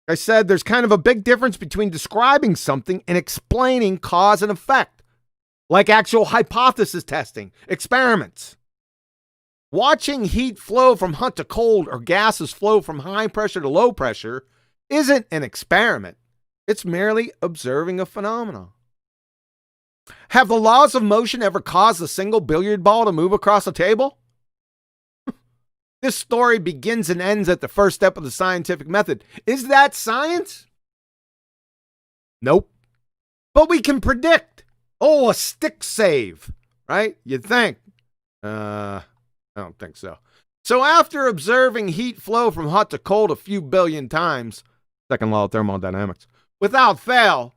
Speaker 1: I said there's kind of a big difference between describing something and explaining cause and effect, like actual hypothesis testing, experiments. Watching heat flow from hot to cold or gases flow from high pressure to low pressure isn't an experiment. It's merely observing a phenomenon. Have the laws of motion ever caused a single billiard ball to move across a table? This story begins and ends at the first step of the scientific method. Is that science? Nope. But we can predict. Oh, a stick save, right? You'd think. I don't think so. So after observing heat flow from hot to cold a few billion times, second law of thermodynamics, without fail,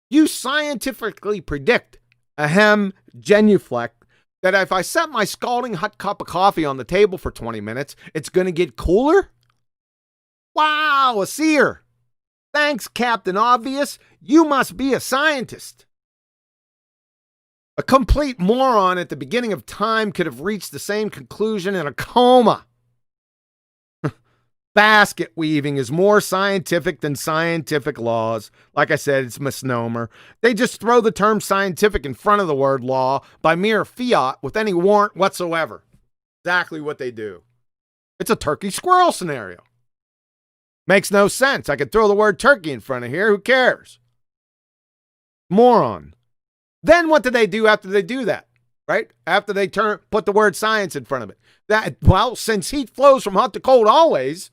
Speaker 1: you scientifically predict, genuflect, that if I set my scalding hot cup of coffee on the table for 20 minutes, it's going to get cooler? Wow, a seer. Thanks, Captain Obvious. You must be a scientist. A complete moron at the beginning of time could have reached the same conclusion in a coma. Basket weaving is more scientific than scientific laws. Like I said, it's a misnomer. They just throw the term scientific in front of the word law by mere fiat with any warrant whatsoever. Exactly what they do. It's a turkey squirrel scenario. Makes no sense. I could throw the word turkey in front of here. Who cares? Moron. Then what do they do after they do that? Right? After they put the word science in front of it. Well, since heat flows from hot to cold always,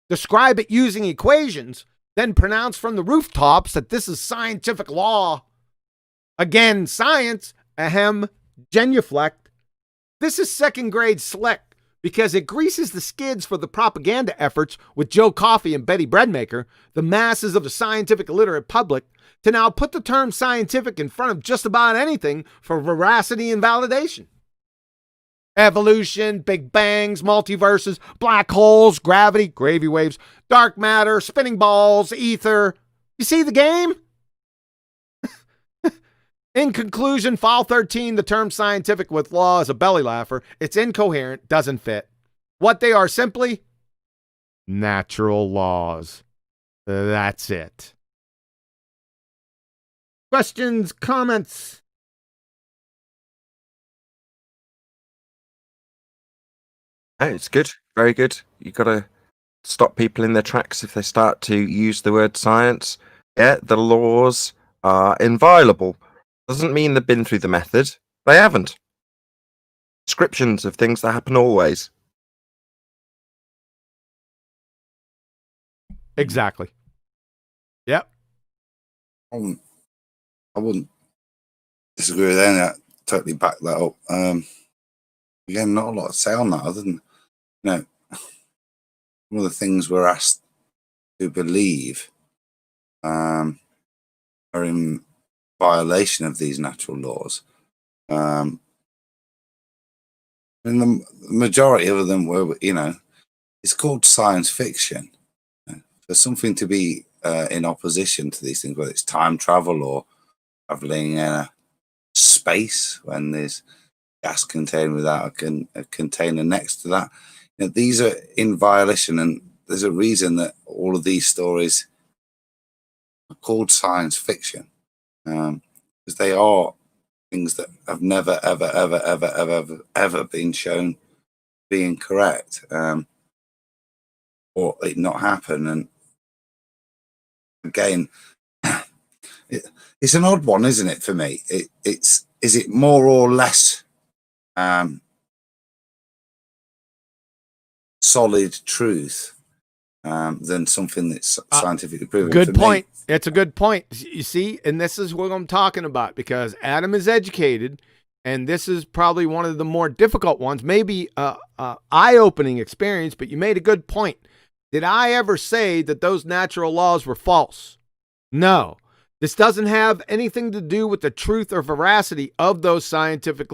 Speaker 1: describe it using equations, then pronounce from the rooftops that this is scientific law. Again, science, genuflect. This is second grade slick because it greases the skids for the propaganda efforts with Joe Coffey and Betty Breadmaker, the masses of the scientific illiterate public, to now put the term scientific in front of just about anything for veracity and validation. Evolution, big bangs, multiverses, black holes, gravity, gravy waves, dark matter, spinning balls, ether. You see the game? In conclusion, file 13, the term scientific with law is a belly laugher. It's incoherent, doesn't fit. What they are simply natural laws. That's it. Questions, comments?
Speaker 4: Oh, it's good. Very good. You've got to stop people in their tracks if they start to use the word science. Yeah, the laws are inviolable. Doesn't mean they've been through the method. They haven't. Descriptions of things that happen always.
Speaker 1: Exactly. Yep.
Speaker 3: I wouldn't disagree with any of that. Totally back that up. Again, not a lot to say on that other than, one of the things we're asked to believe are in violation of these natural laws. And the majority of them were, it's called science fiction. For something to be in opposition to these things, whether it's time travel or traveling in a space when there's gas contained without a container next to that, these are in violation, and there's a reason that all of these stories are called science fiction, because they are things that have never, ever, ever, ever, ever, ever, ever been shown being correct, or it not happen. And again, it's an odd one, isn't it? For me, is it more or less solid truth than something that's scientifically proven.
Speaker 1: Good point. It's a good point. You see, and this is what I'm talking about, because Adam is educated, and this is probably one of the more difficult ones, maybe eye-opening experience, but you made a good point. Did I ever say that those natural laws were false? No. This doesn't have anything to do with the truth or veracity of those scientific,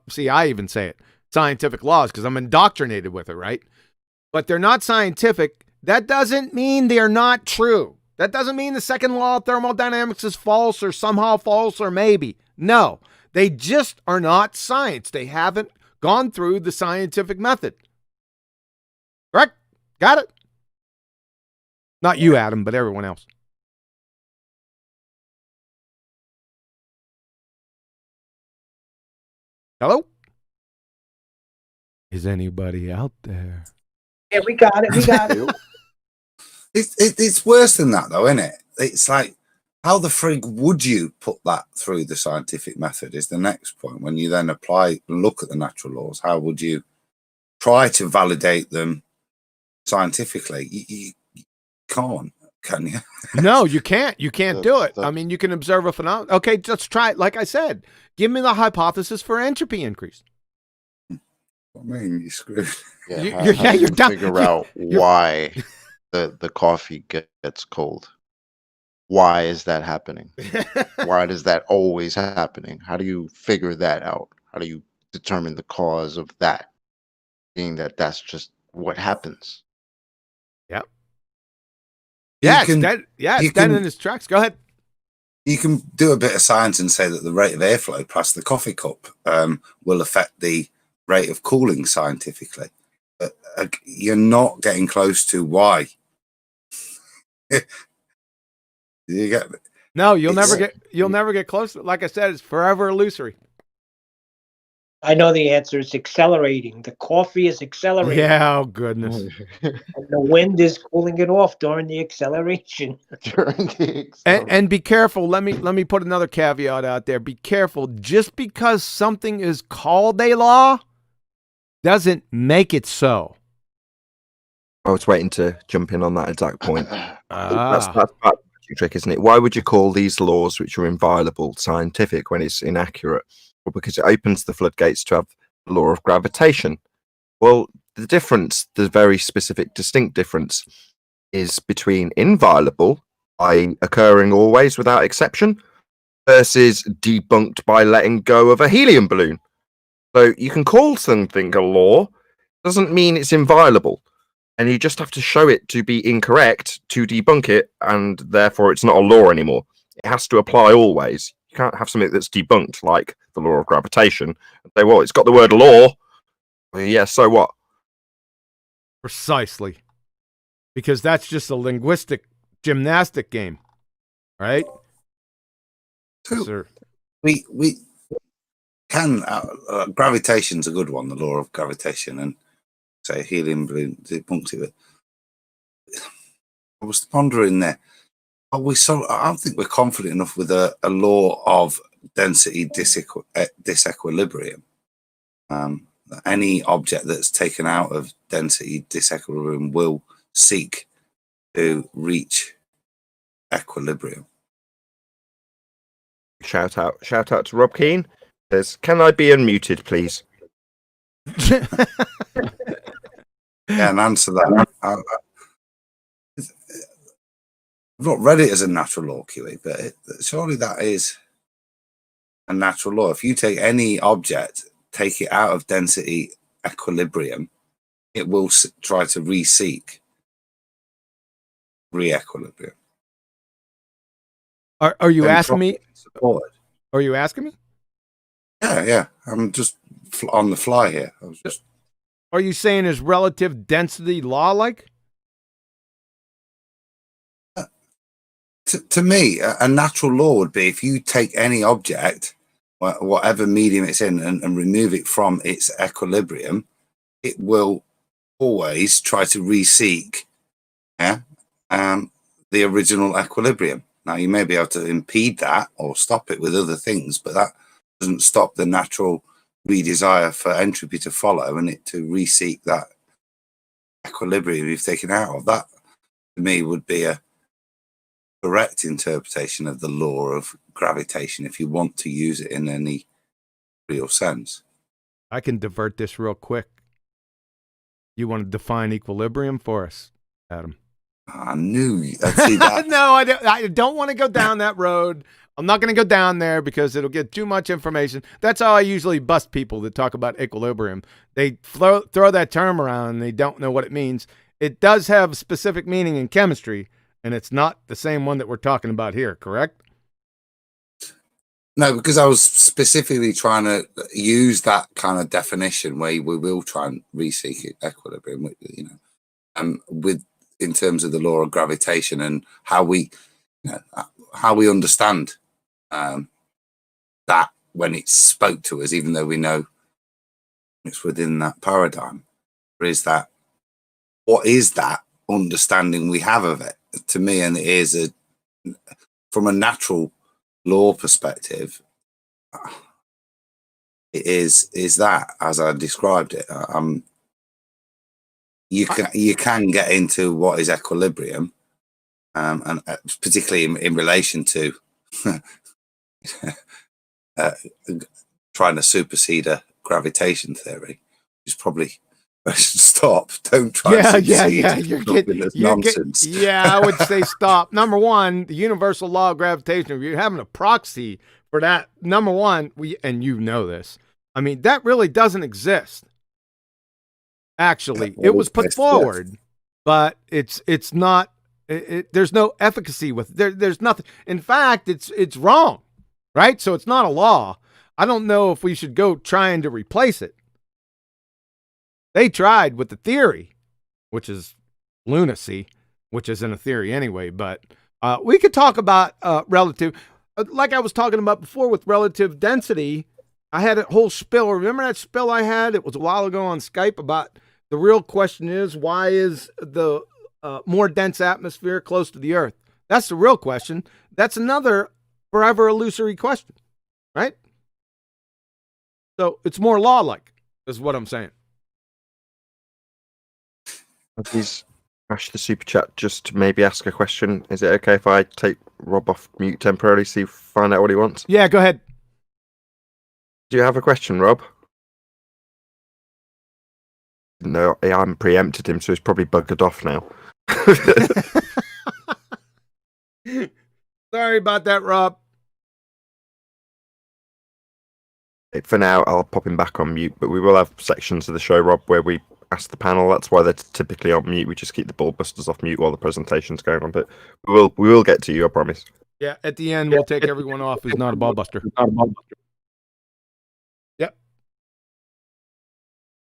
Speaker 1: see, I even say it, scientific laws, because I'm indoctrinated with it, right? But they're not scientific. That doesn't mean they're not true. That doesn't mean the second law of thermodynamics is false or somehow false or maybe. No, they just are not science. They haven't gone through the scientific method. Correct? Got it? Not you, Adam, but everyone else. Hello? Is anybody out there?
Speaker 5: Yeah, we got it. We got it.
Speaker 3: It's worse than that, though, isn't it? It's like, how the frig would you put that through the scientific method is the next point. When you then apply and look at the natural laws, how would you try to validate them scientifically? You can't, can you?
Speaker 1: No, you can't. You can't do it. I mean, you can observe a phenomenon. Okay, let's try it. Like I said, give me the hypothesis for entropy increase.
Speaker 3: I mean, you're screwed.
Speaker 2: Yeah, how do you figure out why the coffee gets cold? Why is that happening? Why does that always happening? How do you figure that out? How do you determine the cause of that? Being that that's just what happens.
Speaker 1: Yep. Yeah,
Speaker 3: You
Speaker 1: it's dead in its tracks. Go ahead.
Speaker 3: You can do a bit of science and say that the rate of airflow past the coffee cup will affect the rate of cooling scientifically, but you're not getting close to why. You get it?
Speaker 1: No, you'll never get close. Like I said, it's forever illusory.
Speaker 5: I know the answer is accelerating. The coffee is accelerating.
Speaker 1: Yeah, oh goodness.
Speaker 5: And the wind is cooling it off during the acceleration.
Speaker 1: And be careful. Let me put another caveat out there. Be careful. Just because something is called a law doesn't make it so.
Speaker 4: I was waiting to jump in on that exact point. That's part of the trick, isn't it? Why would you call these laws, which are inviolable, scientific when it's inaccurate? Well, because it opens the floodgates to have the law of gravitation. Well, the difference, the very specific, distinct difference, is between inviolable, i.e. occurring always without exception, versus debunked by letting go of a helium balloon. So you can call something a law, doesn't mean it's inviolable. And you just have to show it to be incorrect to debunk it, and therefore it's not a law anymore. It has to apply always. You can't have something that's debunked, like the law of gravitation, and say, well, it's got the word law. Well, yeah, so what?
Speaker 1: Precisely. Because that's just a linguistic gymnastic game, right?
Speaker 3: So
Speaker 1: Sir.
Speaker 3: we can, gravitation's a good one, the law of gravitation, and say helium balloon debunked it. I was pondering there. I don't think we're confident enough with a law of density disequilibrium. Any object that's taken out of density disequilibrium will seek to reach equilibrium.
Speaker 4: Shout out to Rob Keane. Says, can I be unmuted, please?
Speaker 3: Yeah, and answer that. I've not read it as a natural law, QE, but surely that is a natural law. If you take any object, take it out of density equilibrium, it will try to re-seek re-equilibrium.
Speaker 1: Are you asking me?
Speaker 3: Supported.
Speaker 1: Are you asking me?
Speaker 3: Yeah. I'm just on the fly here. I was just.
Speaker 1: Are you saying is relative density law like?
Speaker 3: To me, a natural law would be if you take any object, whatever medium it's in, and remove it from its equilibrium, it will always try to re-seek the original equilibrium. Now, you may be able to impede that or stop it with other things, but that doesn't stop the natural desire for entropy to follow and it to re-seek that equilibrium you've taken out of. to me would be a correct interpretation of the law of gravitation if you want to use it in any real sense.
Speaker 1: I can divert this real quick. You want to define equilibrium for us, Adam?
Speaker 3: I knew I'd see that.
Speaker 1: No, I don't want to go down that road. I'm not going to go down there because it'll get too much information. That's how I usually bust people that talk about equilibrium. They throw that term around and they don't know what it means. It does have specific meaning in chemistry, and it's not the same one that we're talking about here, correct?
Speaker 3: No, because I was specifically trying to use that kind of definition where we will try and re-seek equilibrium, you know, with in terms of the law of gravitation and how we, you know, how we understand that when it spoke to us, even though we know it's within that paradigm. Or is that what is that understanding we have of it? To me, and it is from a natural law perspective, it is that as I described it. You can get into what is equilibrium, and particularly in relation to trying to supersede a gravitation theory, which is probably I should stop. Don't try.
Speaker 1: Yeah.
Speaker 3: You're getting nonsense.
Speaker 1: I would say stop. Number one, the universal law of gravitation. If you're having a proxy for that, number one, and you know this. I mean, that really doesn't exist. Actually, it was put forward, but it's not. There's no efficacy with there's nothing. In fact, it's wrong, right? So it's not a law. I don't know if we should go trying to replace it. They tried with the theory, which is lunacy, which isn't a theory anyway. But we could talk about relative, like I was talking about before with relative density. I had a whole spill. Remember that spill I had? It was a while ago on Skype about the real question is, why is the more dense atmosphere close to the Earth? That's the real question. That's another forever illusory question, right? So it's more law-like, is what I'm saying.
Speaker 4: Please ask the super chat just to maybe ask a question. Is it okay if I take Rob off mute temporarily, find out what he wants?
Speaker 1: Yeah, go ahead.
Speaker 4: Do you have a question, Rob? No, I haven't preempted him, so he's probably buggered off now.
Speaker 1: Sorry about that, Rob.
Speaker 4: For now, I'll pop him back on mute, but we will have sections of the show, Rob, where we ask the panel. That's why they're typically on mute. We just keep the BALLBUSTERS off mute while the presentation's going on, but we will get to you, I promise.
Speaker 1: Yeah, at the end, we'll take everyone off who's not a BALLBUSTER. Yep.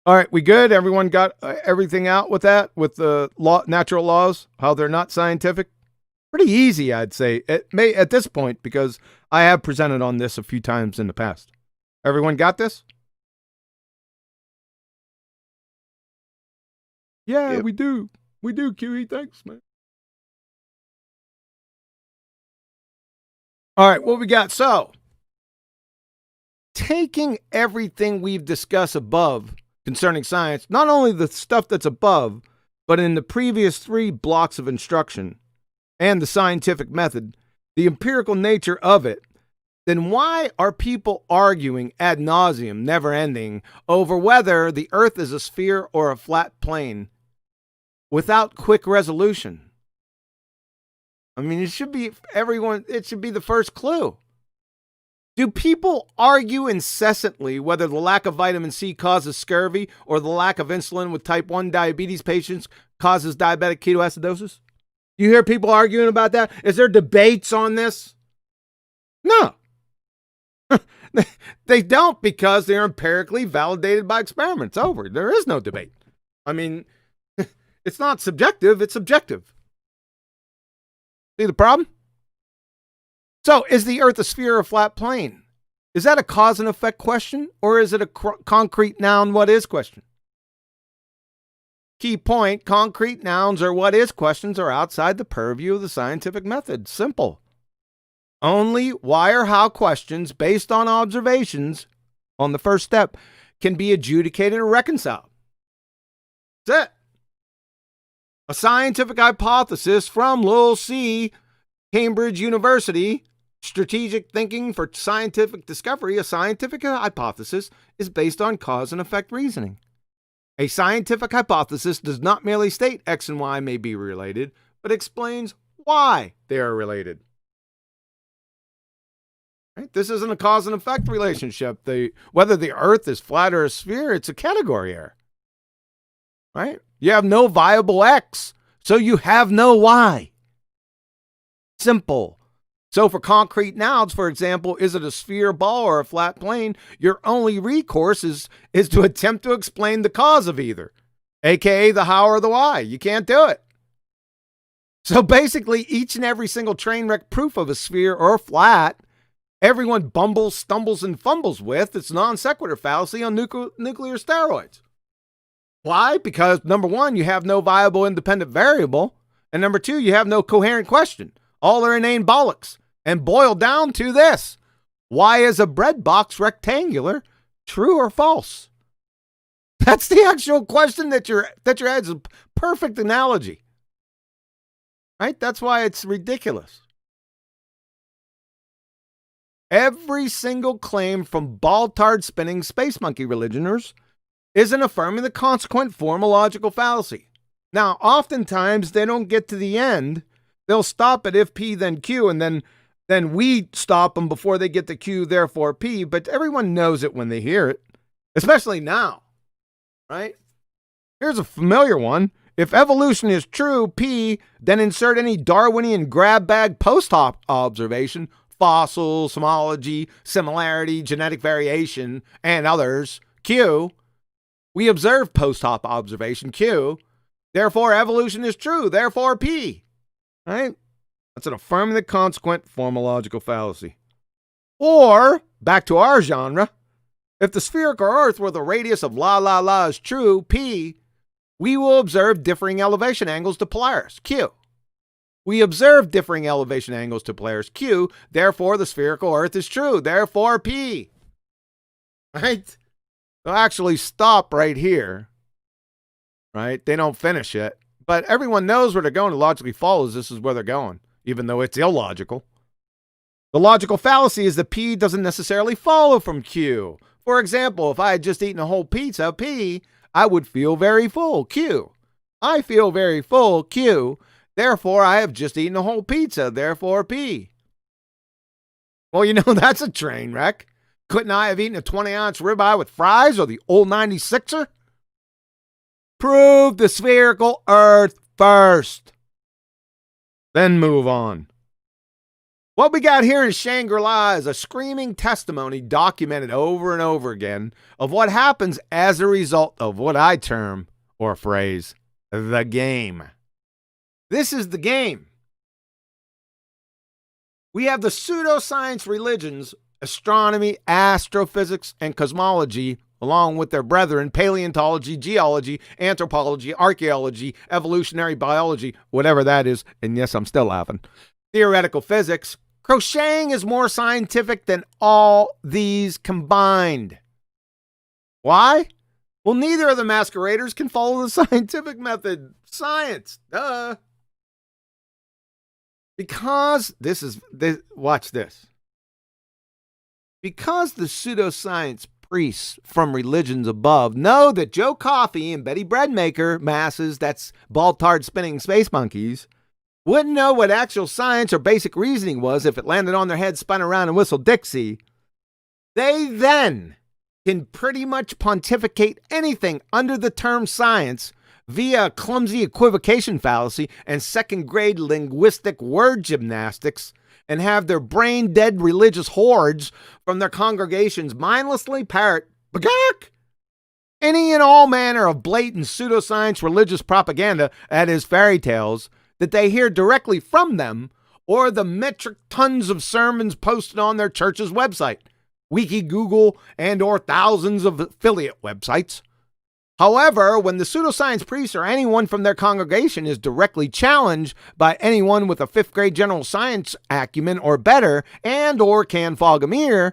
Speaker 1: All right, we good? Everyone got everything out with that, with the natural laws, how they're not scientific? Pretty easy, I'd say, at this point, because I have presented on this a few times in the past. Everyone got this? Yeah,
Speaker 2: Yep.
Speaker 1: we do. We do, QE. Thanks, man. All right, what we got? So, taking everything we've discussed above concerning science, not only the stuff that's above, but in the previous 3 blocks of instruction and the scientific method, the empirical nature of it, then why are people arguing ad nauseum, never ending, over whether the Earth is a sphere or a flat plane without quick resolution? I mean, it should be the first clue. Do people argue incessantly whether the lack of vitamin C causes scurvy or the lack of insulin with type 1 diabetes patients causes diabetic ketoacidosis? You hear people arguing about that? Is there debates on this? No. They don't, because they're empirically validated by experiments. Over. There is no debate. I mean, it's not subjective, it's objective. See the problem? So, is the Earth a sphere or a flat plane? Is that a cause and effect question, or is it a concrete noun, what is question? Key point, concrete nouns or what is questions are outside the purview of the scientific method. Simple. Only why or how questions based on observations on the first step can be adjudicated or reconciled. That's it. A scientific hypothesis from Lil C, Cambridge University, Strategic Thinking for Scientific Discovery. A scientific hypothesis is based on cause and effect reasoning. A scientific hypothesis does not merely state X and Y may be related, but explains why they are related. Right? This isn't a cause and effect relationship. Whether the Earth is flat or a sphere, it's a category error. Right? You have no viable X, so you have no Y. Simple. So for concrete nouns, for example, is it a sphere, ball, or a flat plane? Your only recourse is to attempt to explain the cause of either, aka the how or the why. You can't do it. So basically, each and every single train wreck proof of a sphere or flat, everyone bumbles, stumbles, and fumbles with, it's non sequitur fallacy on nuclear steroids. Why? Because number one, you have no viable independent variable, and number two, you have no coherent question. All are inane bollocks. And boiled down to this: why is a bread box rectangular? True or false? That's the actual question that your head's a perfect analogy. Right? That's why it's ridiculous. Every single claim from ball-tard spinning space monkey religioners is an affirming the consequent form of logical fallacy. Now, oftentimes they don't get to the end. They'll stop at if P then Q, and then we stop them before they get to Q, therefore P, but everyone knows it when they hear it, especially now, right? Here's a familiar one. If evolution is true, P, then insert any Darwinian grab bag post-op observation, fossils, homology, similarity, genetic variation, and others, Q. We observe post-op observation, Q. Therefore, evolution is true, therefore P, right? That's an affirming the consequent form of logical fallacy. Or, back to our genre, if the spherical Earth where the radius of la is true, P, we will observe differing elevation angles to Polaris, Q. We observe differing elevation angles to Polaris, Q, therefore the spherical Earth is true, therefore P. Right? They'll actually stop right here. Right? They don't finish it. But everyone knows where they're going. It logically follows this is where they're going, even though it's illogical. The logical fallacy is that P doesn't necessarily follow from Q. For example, if I had just eaten a whole pizza, P, I would feel very full, Q. I feel very full, Q. Therefore, I have just eaten a whole pizza, therefore P. Well, you know, that's a train wreck. Couldn't I have eaten a 20-ounce ribeye with fries or the old 96er? Prove the spherical Earth first. Then move on. What we got here in Shangri-La is a screaming testimony documented over and over again of what happens as a result of what I term or phrase the game. This is the game. We have the pseudoscience religions, astronomy, astrophysics, and cosmology, along with their brethren, paleontology, geology, anthropology, archaeology, evolutionary biology, whatever that is, and yes, I'm still laughing, theoretical physics. Crocheting is more scientific than all these combined. Why? Well, neither of the masqueraders can follow the scientific method. Science, duh. Because watch this. Because the pseudoscience priests from religions above know that Joe Coffey and Betty Breadmaker masses, that's ball-tard spinning space monkeys, wouldn't know what actual science or basic reasoning was if it landed on their head, spun around, and whistled Dixie. They then can pretty much pontificate anything under the term science via clumsy equivocation fallacy and second-grade linguistic word gymnastics, and have their brain-dead religious hordes from their congregations mindlessly parrot "bagak" any and all manner of blatant pseudoscience religious propaganda, that is, fairy tales, that they hear directly from them or the metric tons of sermons posted on their church's website, Wiki, Google, and or thousands of affiliate websites. However, when the pseudoscience priest or anyone from their congregation is directly challenged by anyone with a 5th grade general science acumen or better and or can fog a mirror,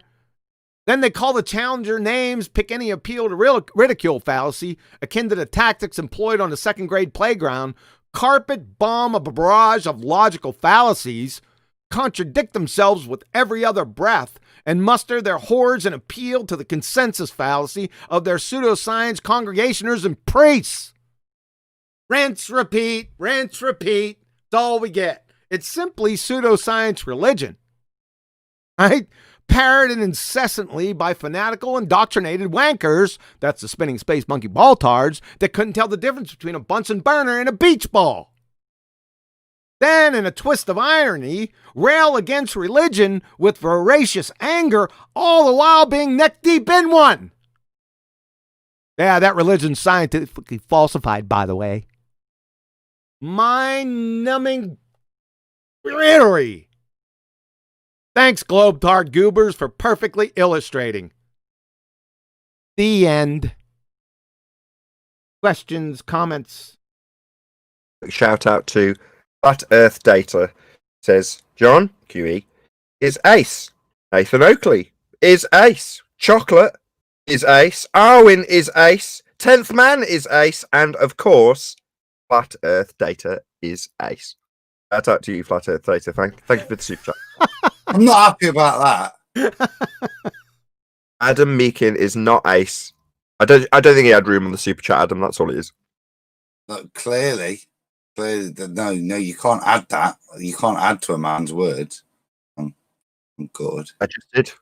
Speaker 1: then they call the challenger names, pick any appeal to ridicule fallacy akin to the tactics employed on the 2nd grade playground, carpet bomb of a barrage of logical fallacies, contradict themselves with every other breath, and muster their hordes and appeal to the consensus fallacy of their pseudoscience congregationers and priests. Rinse, repeat, rinse, repeat. That's all we get. It's simply pseudoscience religion, right? Parroted incessantly by fanatical, indoctrinated wankers, that's the spinning space monkey ball-tards, that couldn't tell the difference between a Bunsen burner and a beach ball. Then, in a twist of irony, rail against religion with voracious anger, all the while being neck-deep in one. Yeah, that religion's scientifically falsified, by the way. Mind-numbing greenery. Thanks, Globetard Goobers, for perfectly illustrating. The end. Questions, comments?
Speaker 4: Shout out to Flat Earth Data. Says, John, QE, is ace. Nathan Oakley is ace. Chocolate is ace. Arwin is ace. 10th Man is ace. And, of course, Flat Earth Data is ace. Shout out to you, Flat Earth Data. Thank you for the super chat.
Speaker 3: I'm not happy about that.
Speaker 4: Adam Meakin is not ace. I don't think he had room on the super chat, Adam. That's all it is.
Speaker 3: Look, clearly, no, you can't add that. You can't add to a man's words. I'm good.
Speaker 4: I just did.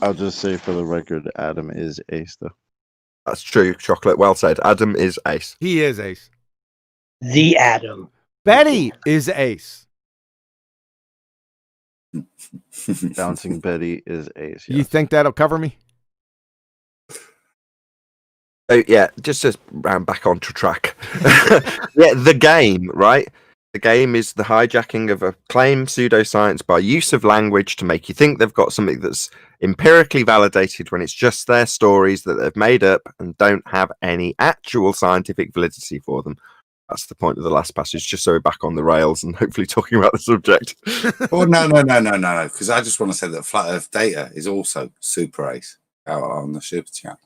Speaker 2: I'll just say for the record, Adam is ace, though.
Speaker 4: That's true, Chocolate. Well said. Adam is ace.
Speaker 1: He is ace.
Speaker 5: The Adam.
Speaker 1: Betty is ace.
Speaker 2: Bouncing Betty is ace.
Speaker 1: You think that'll cover me?
Speaker 4: Oh, yeah, just to round back onto track. Yeah, the game, right? The game is the hijacking of a claimed pseudoscience by use of language to make you think they've got something that's empirically validated when it's just their stories that they've made up and don't have any actual scientific validity for them. That's the point of the last passage, just so we're back on the rails and hopefully talking about the subject.
Speaker 3: Oh, no, because I just want to say that Flat Earth Data is also super ace out on the super chat.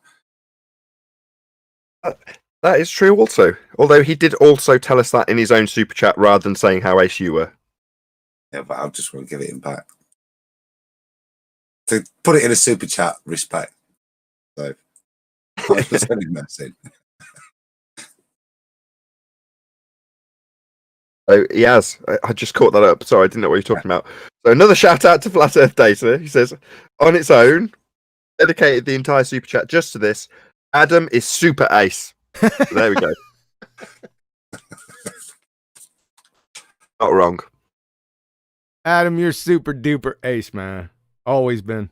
Speaker 4: That is true also. Although he did also tell us that in his own super chat rather than saying how ace you were.
Speaker 3: Yeah, but I just want to give it him back. To put it in a super chat, respect. So, I'm sending that in.
Speaker 4: So he has. I just caught that up. Sorry, I didn't know what you were talking about. So another shout out to Flat Earth Data. He says, on its own, dedicated the entire super chat just to this. Adam is super ace. So there we go. Not wrong.
Speaker 1: Adam, you're super duper ace, man. Always been.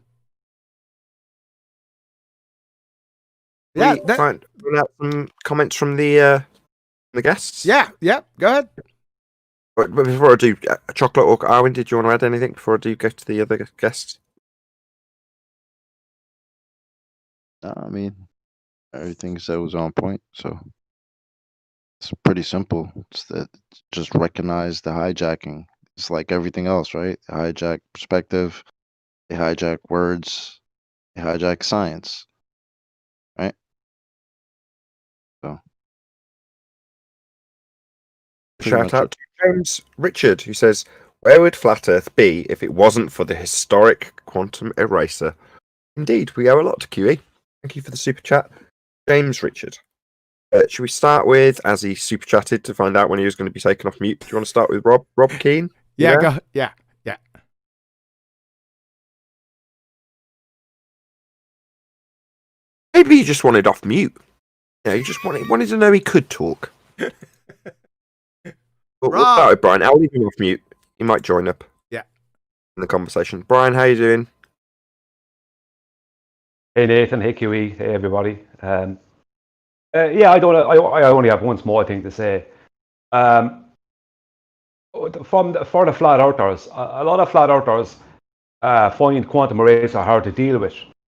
Speaker 1: Yeah,
Speaker 4: Find out some comments from the guests.
Speaker 1: yeah. Go ahead.
Speaker 4: But before I do, Chocolate or Arwin, did you want to add anything before I do go to the other guests?
Speaker 2: I mean, everything said was on point, so it's pretty simple. It's that just recognize the hijacking. It's like everything else, right? They hijack perspective, they hijack words, they hijack science, right? So,
Speaker 4: Shout out to James Richard, who says, where would Flat Earth be if it wasn't for the historic quantum eraser? Indeed, we owe a lot to QE. Thank you for the super chat. James Richard. Should we start with, as he super chatted to find out when he was going to be taken off mute, do you want to start with Rob Keane?
Speaker 1: Yeah, go. Yeah.
Speaker 4: Maybe he just wanted off mute. Yeah, he just wanted to know he could talk. But we'll start with Brian. I'll leave him off mute. He might join up.
Speaker 1: Yeah.
Speaker 4: In the conversation. Brian, how you doing?
Speaker 6: Hey Nathan, hey QE, hey everybody. Yeah, I only have one small thing to say. For the flat earthers, a lot of flat earthers find quantum eraser hard to deal with,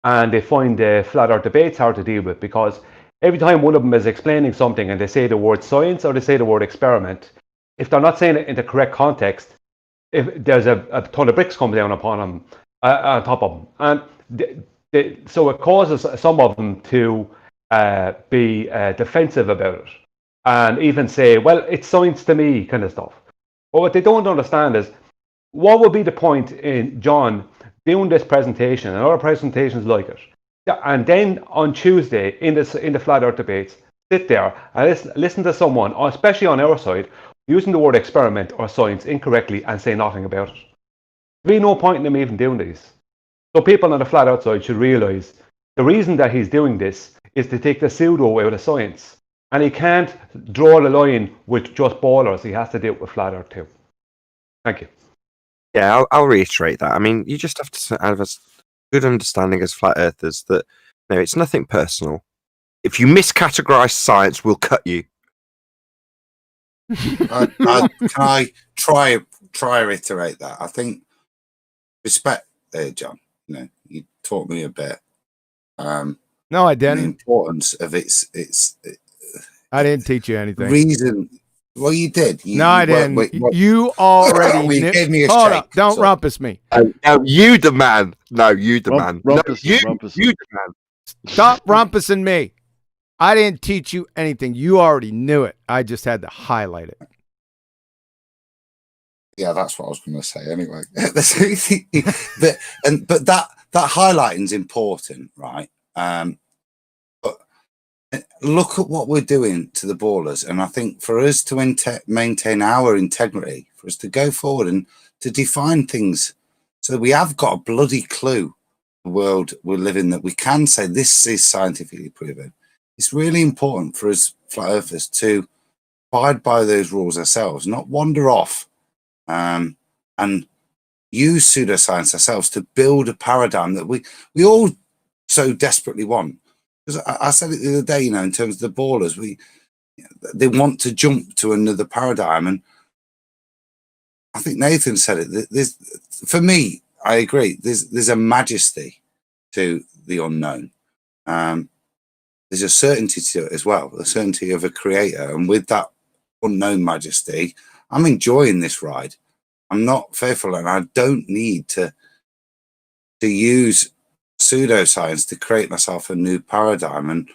Speaker 6: and they find the flat earth debates hard to deal with because every time one of them is explaining something and they say the word science or they say the word experiment, if they're not saying it in the correct context, if there's a ton of bricks come down upon them, on top of them, and so it causes some of them to be defensive about it and even say, well, it's science to me, kind of stuff. But what they don't understand is, what would be the point in John doing this presentation and other presentations like it, and then on Tuesday in the flat earth debates, sit there and listen to someone, especially on our side, using the word experiment or science incorrectly and say nothing about it? There'd be no point in them even doing these. So people on the flat earth side should realise the reason that he's doing this is to take the pseudo out of science. And he can't draw the line with just ballers. He has to do it with flat earth too. Thank you.
Speaker 4: Yeah, I'll reiterate that. I mean, you just have to have a good understanding as flat earthers that it's nothing personal. If you miscategorize science, we'll cut you.
Speaker 3: Can I try reiterate that? I think respect there, John. You taught me a bit.
Speaker 1: No, I didn't.
Speaker 3: The importance of its
Speaker 1: I didn't teach you anything.
Speaker 3: Reason. Well, you did.
Speaker 1: No, I didn't. You already
Speaker 3: you gave me a
Speaker 1: Hold
Speaker 3: shake.
Speaker 1: up. Don't rumpus me.
Speaker 4: No, you the man. No, you the man.
Speaker 2: Rumpus,
Speaker 4: you
Speaker 2: rumpus.
Speaker 4: the man.
Speaker 1: Stop rumpusing me. I didn't teach you anything. You already knew it. I just had to highlight it.
Speaker 3: Yeah, that's what I was going to say anyway. but that highlighting is important, right? But look at what we're doing to the ballers, and I think for us to maintain our integrity, for us to go forward and to define things, so we have got a bloody clue the world we live in, that we can say this is scientifically proven. It's really important for us flat earthers to abide by those rules ourselves, not wander off and use pseudoscience ourselves to build a paradigm that we all so desperately want. Because I said it the other day, in terms of the ballers, they want to jump to another paradigm, and I think Nathan said it. For me, I agree. There's a majesty to the unknown. There's a certainty to it as well, the certainty of a creator, and with that unknown majesty, I'm enjoying this ride. I'm not fearful, and I don't need to use pseudoscience to create myself a new paradigm. And I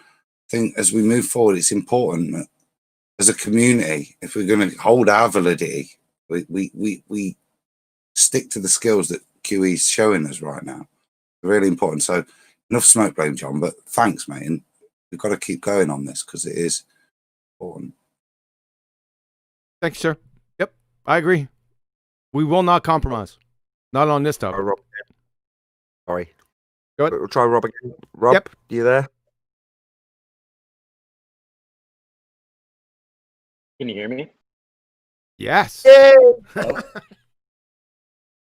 Speaker 3: think as we move forward, it's important that as a community, if we're going to hold our validity, we stick to the skills that QE is showing us right now. Really important. So enough smoke blame, John, but thanks, mate. And we've got to keep going on this because it is important.
Speaker 1: Thank you, sir. Yep, I agree. We will not compromise. Not on this topic.
Speaker 4: Rob. Sorry.
Speaker 1: Go ahead.
Speaker 4: We'll try Rob again. Rob,
Speaker 1: Yep.
Speaker 4: You there?
Speaker 7: Can you hear me?
Speaker 1: Yes.
Speaker 7: Hello?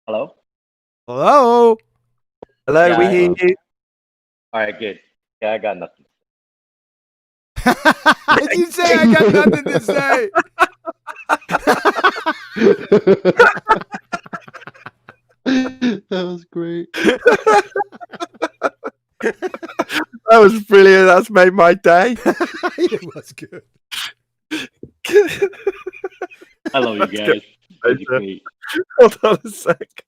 Speaker 7: Hello?
Speaker 1: Hello.
Speaker 4: Hello,
Speaker 7: Yeah,
Speaker 4: we hear you.
Speaker 7: All right, good. Yeah, I got nothing.
Speaker 1: Did you say I got nothing to say?
Speaker 2: That was great.
Speaker 4: That was brilliant. That's made my day.
Speaker 1: It was good.
Speaker 7: I love you guys.
Speaker 4: Good.
Speaker 7: You're great.
Speaker 4: Hold on a sec.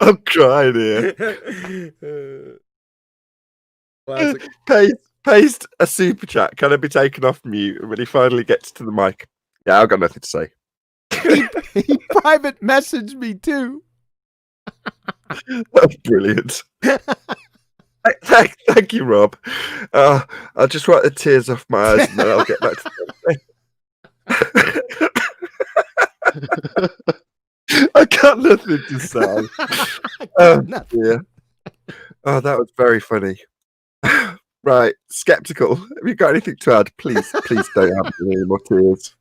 Speaker 4: I'm crying here.
Speaker 1: Classic.
Speaker 4: Paste a super chat. Can it be taken off mute when he finally gets to the mic? Yeah, I've got nothing to say.
Speaker 1: He private messaged me too.
Speaker 4: That's brilliant. Thank you, Rob. I'll just wipe the tears off my eyes and then I'll get back to it. I got nothing to say. Yeah. Oh, that was very funny. Right, skeptical. Have you got anything to add? Please don't have any more tears.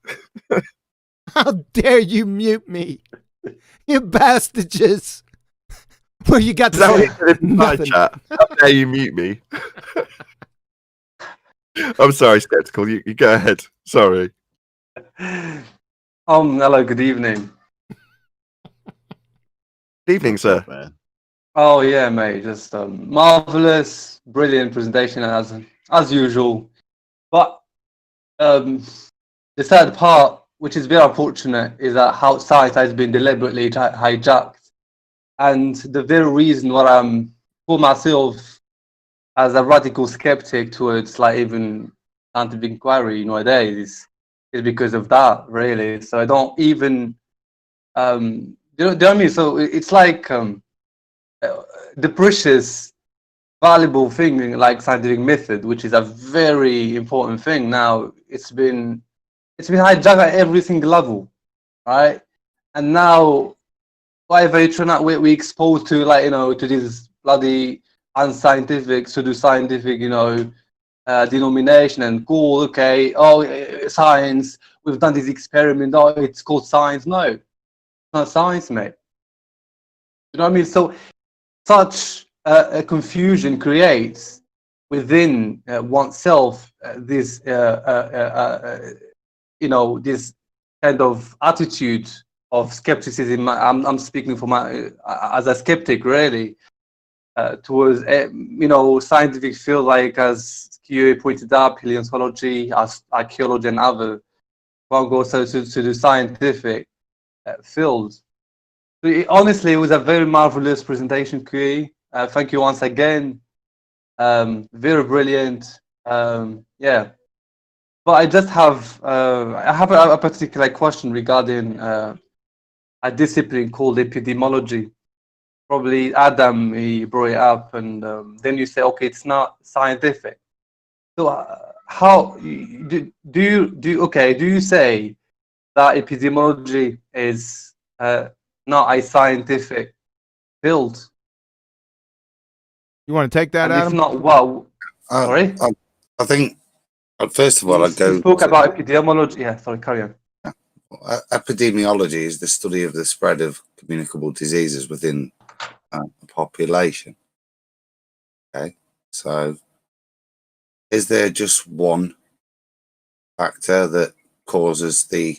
Speaker 1: How dare you mute me, you bastards! Well, you got to
Speaker 4: Is that what
Speaker 1: say
Speaker 4: you said in my
Speaker 1: nothing.
Speaker 4: chat? How dare you mute me? I'm sorry, skeptical. You go ahead. Sorry.
Speaker 8: Hello, good evening.
Speaker 4: Good evening, sir.
Speaker 2: Man.
Speaker 8: Oh yeah, mate, just marvelous, brilliant presentation as usual. But the third part, which is very unfortunate, is that how science has been deliberately hijacked, and the very reason why I'm for myself as a radical skeptic towards like even scientific inquiry nowadays is because of that, really. So I don't even do you know what I mean? So it's like the precious valuable thing like scientific method, which is a very important thing now. It's been hijacked at every single level, right? And now whatever you turn out we exposed to, like, to this bloody unscientific, pseudo-scientific, denomination, and cool, okay, science, we've done this experiment, oh, it's called science. No, it's not science, mate. You know what I mean? So such a confusion creates within oneself this this kind of attitude of skepticism. I'm speaking for as a skeptic, really, towards scientific field, like as QA pointed out, paleontology, as archaeology, and other. One goes to the scientific field. Honestly, it was a very marvelous presentation, QA. Thank you once again. Very brilliant. Yeah. But I just have a particular question regarding a discipline called epidemiology. Probably Adam, he brought it up, and then you say, okay, it's not scientific. So how do you say that epidemiology is not a scientific field?
Speaker 1: You want to take that,
Speaker 8: And
Speaker 1: Adam?
Speaker 8: if not, well, sorry.
Speaker 3: I think first of all, I'd go.
Speaker 8: You spoke about epidemiology. Yeah, sorry, carry on.
Speaker 3: Epidemiology is the study of the spread of communicable diseases within a population. Okay, so is there just one factor that causes the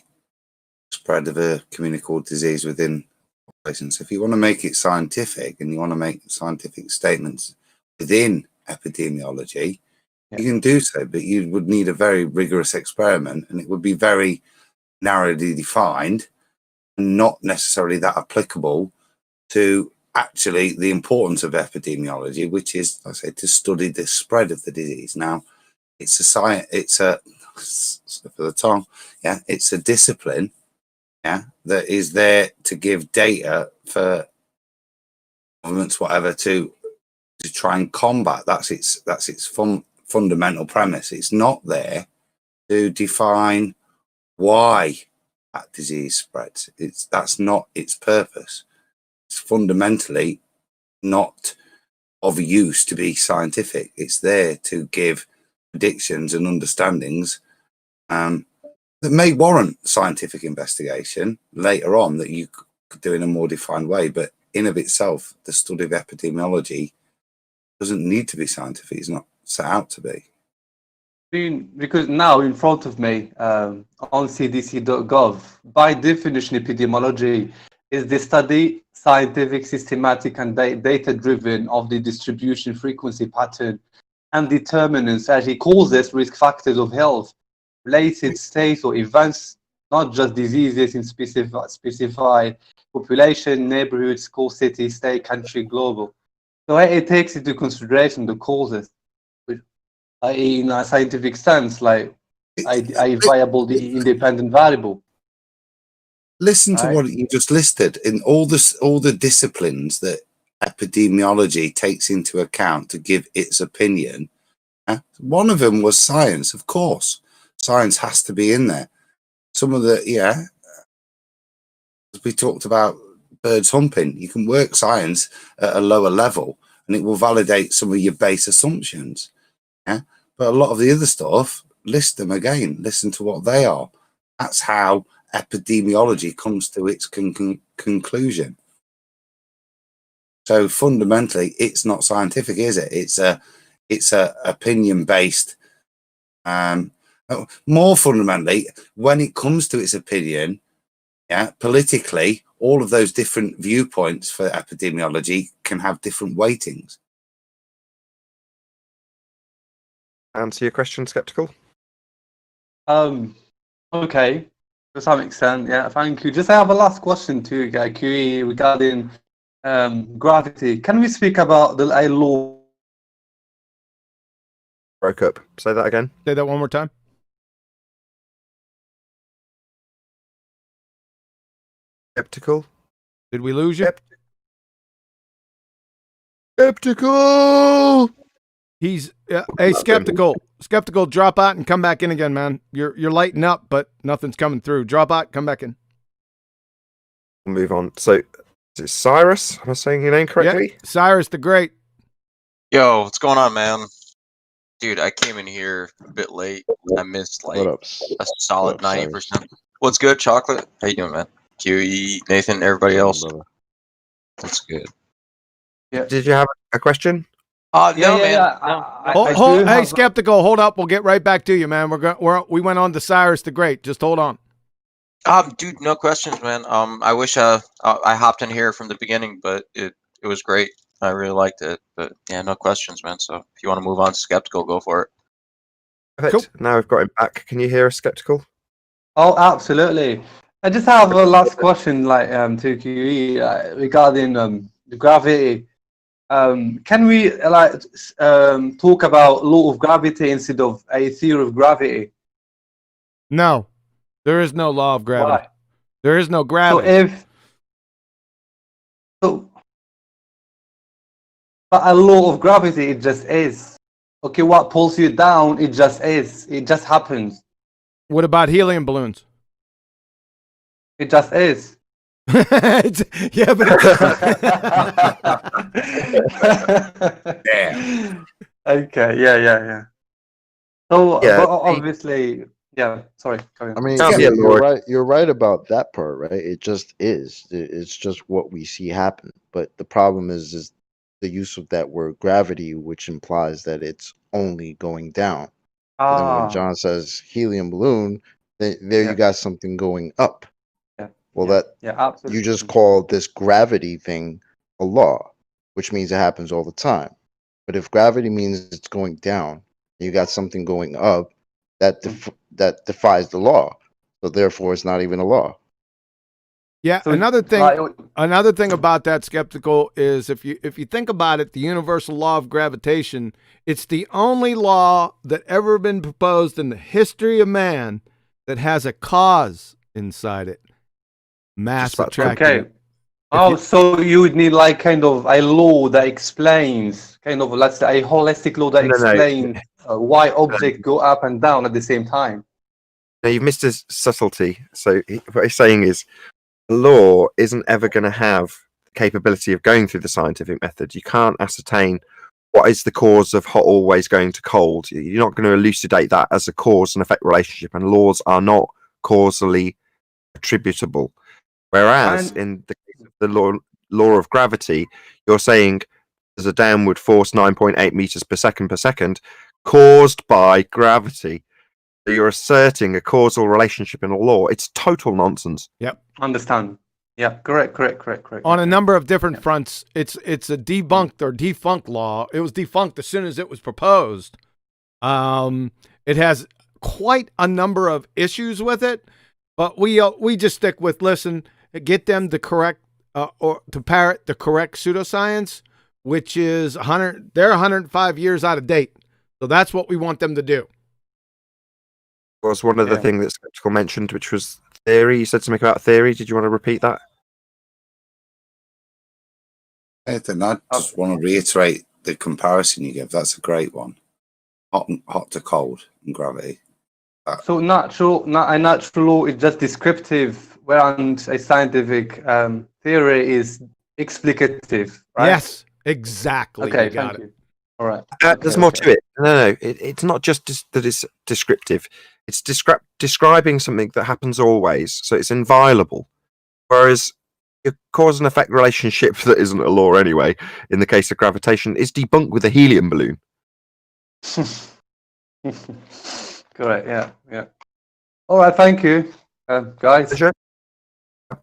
Speaker 3: spread of a communicable disease within populations? If you want to make it scientific and you want to make scientific statements within epidemiology, you can do so, but you would need a very rigorous experiment, and it would be very narrowly defined and not necessarily that applicable to actually the importance of epidemiology, which is, I say, to study the spread of the disease. Now, it's a science, it's a for the tongue, yeah, it's a discipline, yeah, that is there to give data for governments, whatever, to try and combat. That's its fundamental premise. It's not there to define why that disease spreads. That's not its purpose. It's fundamentally not of use to be scientific. It's there to give predictions and understandings that may warrant scientific investigation later on that you could do in a more defined way. But in of itself, the study of epidemiology doesn't need to be scientific. It's not set out to be.
Speaker 8: Because now in front of me on cdc.gov, by definition, epidemiology is the study, scientific, systematic, and data-driven of the distribution, frequency, pattern, and determinants, as he calls this, risk factors of health, related states or events, not just diseases in specified population, neighborhood, school, city, state, country, global. So it takes into consideration the causes, in a scientific sense, like a viable, the independent variable.
Speaker 3: Listen to what you just listed in all the disciplines that epidemiology takes into account to give its opinion. One of them was science, of course. Science has to be in there. Some of the, as we talked about birds humping, you can work science at a lower level and it will validate some of your base assumptions. Yeah, but a lot of the other stuff, list them again, listen to what they are. That's how epidemiology comes to its conclusion. So fundamentally, it's not scientific, is it? It's a opinion based. More fundamentally, when it comes to its opinion, politically, all of those different viewpoints for epidemiology can have different weightings.
Speaker 4: Answer your question, skeptical?
Speaker 8: Okay, to some extent, yeah, thank you. Just I have a last question to you, QE, regarding gravity. Can we speak about a law
Speaker 4: Broke up. Say that again.
Speaker 1: Say that one more time.
Speaker 4: Skeptical.
Speaker 1: Did we lose you?
Speaker 4: Skeptical.
Speaker 1: He's hey, skeptical. Drop out and come back in again, man. You're lighting up, but nothing's coming through. Drop out, come back in.
Speaker 4: We'll move on. So, is it Cyrus? Am I saying your name correctly?
Speaker 1: Yeah, Cyrus the Great.
Speaker 9: Yo, what's going on, man? Dude, I came in here a bit late. I missed like
Speaker 2: What up?
Speaker 9: a solid
Speaker 2: What up,
Speaker 9: 90%. What's good, Chocolate? How you doing, man? QE, Nathan, everybody else.
Speaker 2: Brother.
Speaker 9: That's good.
Speaker 4: Did you have a question?
Speaker 9: No, man. No.
Speaker 1: Hey, skeptical. Hold up. We'll get right back to you, man. We went on to Cyrus the Great. Just hold on.
Speaker 9: Dude, no questions, man. I wish I hopped in here from the beginning, but it was great. I really liked it, but yeah, no questions, man. So if you want to move on to skeptical, go for it.
Speaker 4: Perfect. Now we've got him back. Can you hear us, skeptical?
Speaker 8: Oh, absolutely. I just have a last question, like to QE regarding the gravity. Can we talk about law of gravity instead of a theory of gravity?
Speaker 1: No, there is no law of gravity.
Speaker 8: Why?
Speaker 1: There is no gravity.
Speaker 8: But a law of gravity, it just is. Okay, what pulls you down, it just is. It just happens.
Speaker 1: What about helium balloons?
Speaker 8: It just is.
Speaker 1: Yeah, but
Speaker 3: Damn.
Speaker 8: Okay, yeah. So
Speaker 4: Yeah,
Speaker 8: but obviously, yeah. Sorry. Carry on.
Speaker 2: I mean,
Speaker 4: Sounds
Speaker 2: yeah,
Speaker 4: good,
Speaker 2: you're
Speaker 4: Lord.
Speaker 2: right. You're right about that part, right? It just is. It's just what we see happen. But the problem is the use of that word gravity, which implies that it's only going down. And then when John says helium balloon, there you got something going up.
Speaker 8: Yeah.
Speaker 2: Well,
Speaker 8: absolutely.
Speaker 2: you just call this gravity thing a law, which means it happens all the time. But if gravity means it's going down, you got something going up, that defies the law. So therefore, it's not even a law.
Speaker 1: yeah.
Speaker 8: So
Speaker 1: Another thing about that, skeptical, is if you think about it, the universal law of gravitation, it's the only law that ever been proposed in the history of man that has a cause inside it. Mass attraction.
Speaker 8: Okay. So you would need like kind of a law that explains, kind of, let's say, a holistic law that explains why objects go up and down at the same time.
Speaker 4: Now, you've missed his subtlety. So what he's saying is, law isn't ever going to have the capability of going through the scientific method. You can't ascertain what is the cause of hot always going to cold. You're not going to elucidate that as a cause and effect relationship, and laws are not causally attributable. Whereas in the case of the law of gravity, you're saying there's a downward force 9.8 meters per second caused by gravity. So you're asserting a causal relationship in a law. It's total nonsense.
Speaker 1: Yep.
Speaker 8: Understand. Yeah, correct.
Speaker 1: On a number of different fronts, it's a debunked or defunct law. It was defunct as soon as it was proposed. It has quite a number of issues with it, but we just stick with get them to correct or to parrot the correct pseudoscience, which is they're 105 years out of date. So that's what we want them to do.
Speaker 4: Was one of the things that Skeptical mentioned, which was theory. You said something about theory. Did you want to repeat that?
Speaker 3: Nathan, I just want to reiterate the comparison you gave. That's a great one. Hot to cold and gravity.
Speaker 8: So a natural law is just descriptive, whereas a scientific theory is explicative, right?
Speaker 1: Yes, exactly.
Speaker 8: Okay,
Speaker 1: you got
Speaker 8: thank
Speaker 1: it.
Speaker 8: you. All right.
Speaker 4: There's more to it. No. It's not just that it's descriptive. It's describing something that happens always, so it's inviolable. Whereas a cause and effect relationship that isn't a law anyway, in the case of gravitation, is debunked with a helium balloon.
Speaker 8: Correct. Yeah. All right. Thank you, guys.
Speaker 4: Pleasure.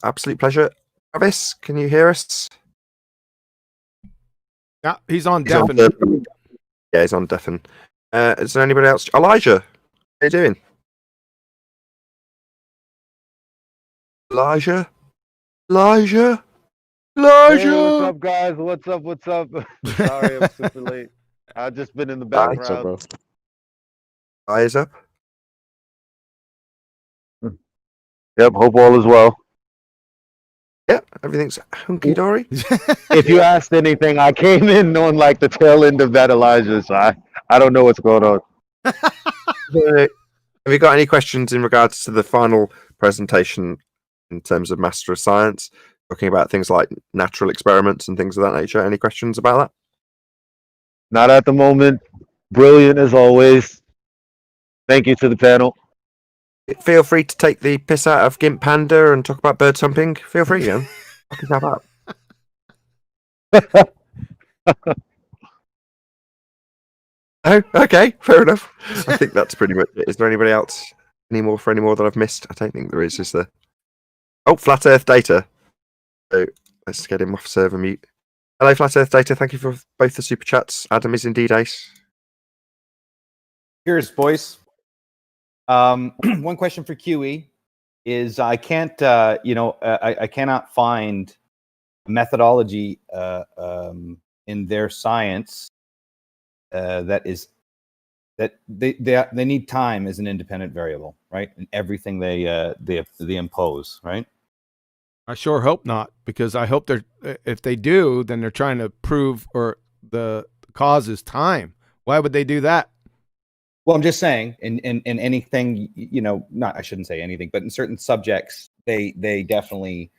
Speaker 4: Absolute pleasure. Travis, can you hear us?
Speaker 1: Yeah, he's on
Speaker 4: He's on
Speaker 1: deafen.
Speaker 4: deafen. Yeah, he's on deafen. Is there anybody else? Elijah, how you doing? Elijah?
Speaker 10: Hey, what's up, guys? What's up? Sorry, I'm super late. I've just been in the
Speaker 2: What's up,
Speaker 10: background.
Speaker 2: bro?
Speaker 4: Eyes up.
Speaker 10: Yep, hope all is well.
Speaker 4: Yeah, everything's hunky dory.
Speaker 10: If you asked anything, I came in on like the tail end of that Elijah, so I don't know what's going on.
Speaker 4: Have you got any questions in regards to the final presentation in terms of Master of Science, talking about things like natural experiments and things of that nature? Any questions about that?
Speaker 10: Not at the moment. Brilliant as always. Thank you to the panel.
Speaker 4: Feel free to take the piss out of Gimp Panda and talk about bird humping. Feel free, you know. I can have that. Oh, okay, fair enough. I think that's pretty much it. Is there anybody else? Any more that I've missed? I don't think there is there? Oh, Flat Earth Data. So let's get him off server mute. Hello, Flat Earth Data. Thank you for both the super chats. Adam is indeed ace.
Speaker 11: Here's boys. One question for QE is I can't, I cannot find a methodology in their science that they need time as an independent variable, right? And everything they impose, right?
Speaker 1: I sure hope not, because I hope if they do, then they're trying to prove or the cause is time. Why would they do that?
Speaker 11: Well, I'm just saying, in anything, I shouldn't say anything, but in certain subjects, they definitely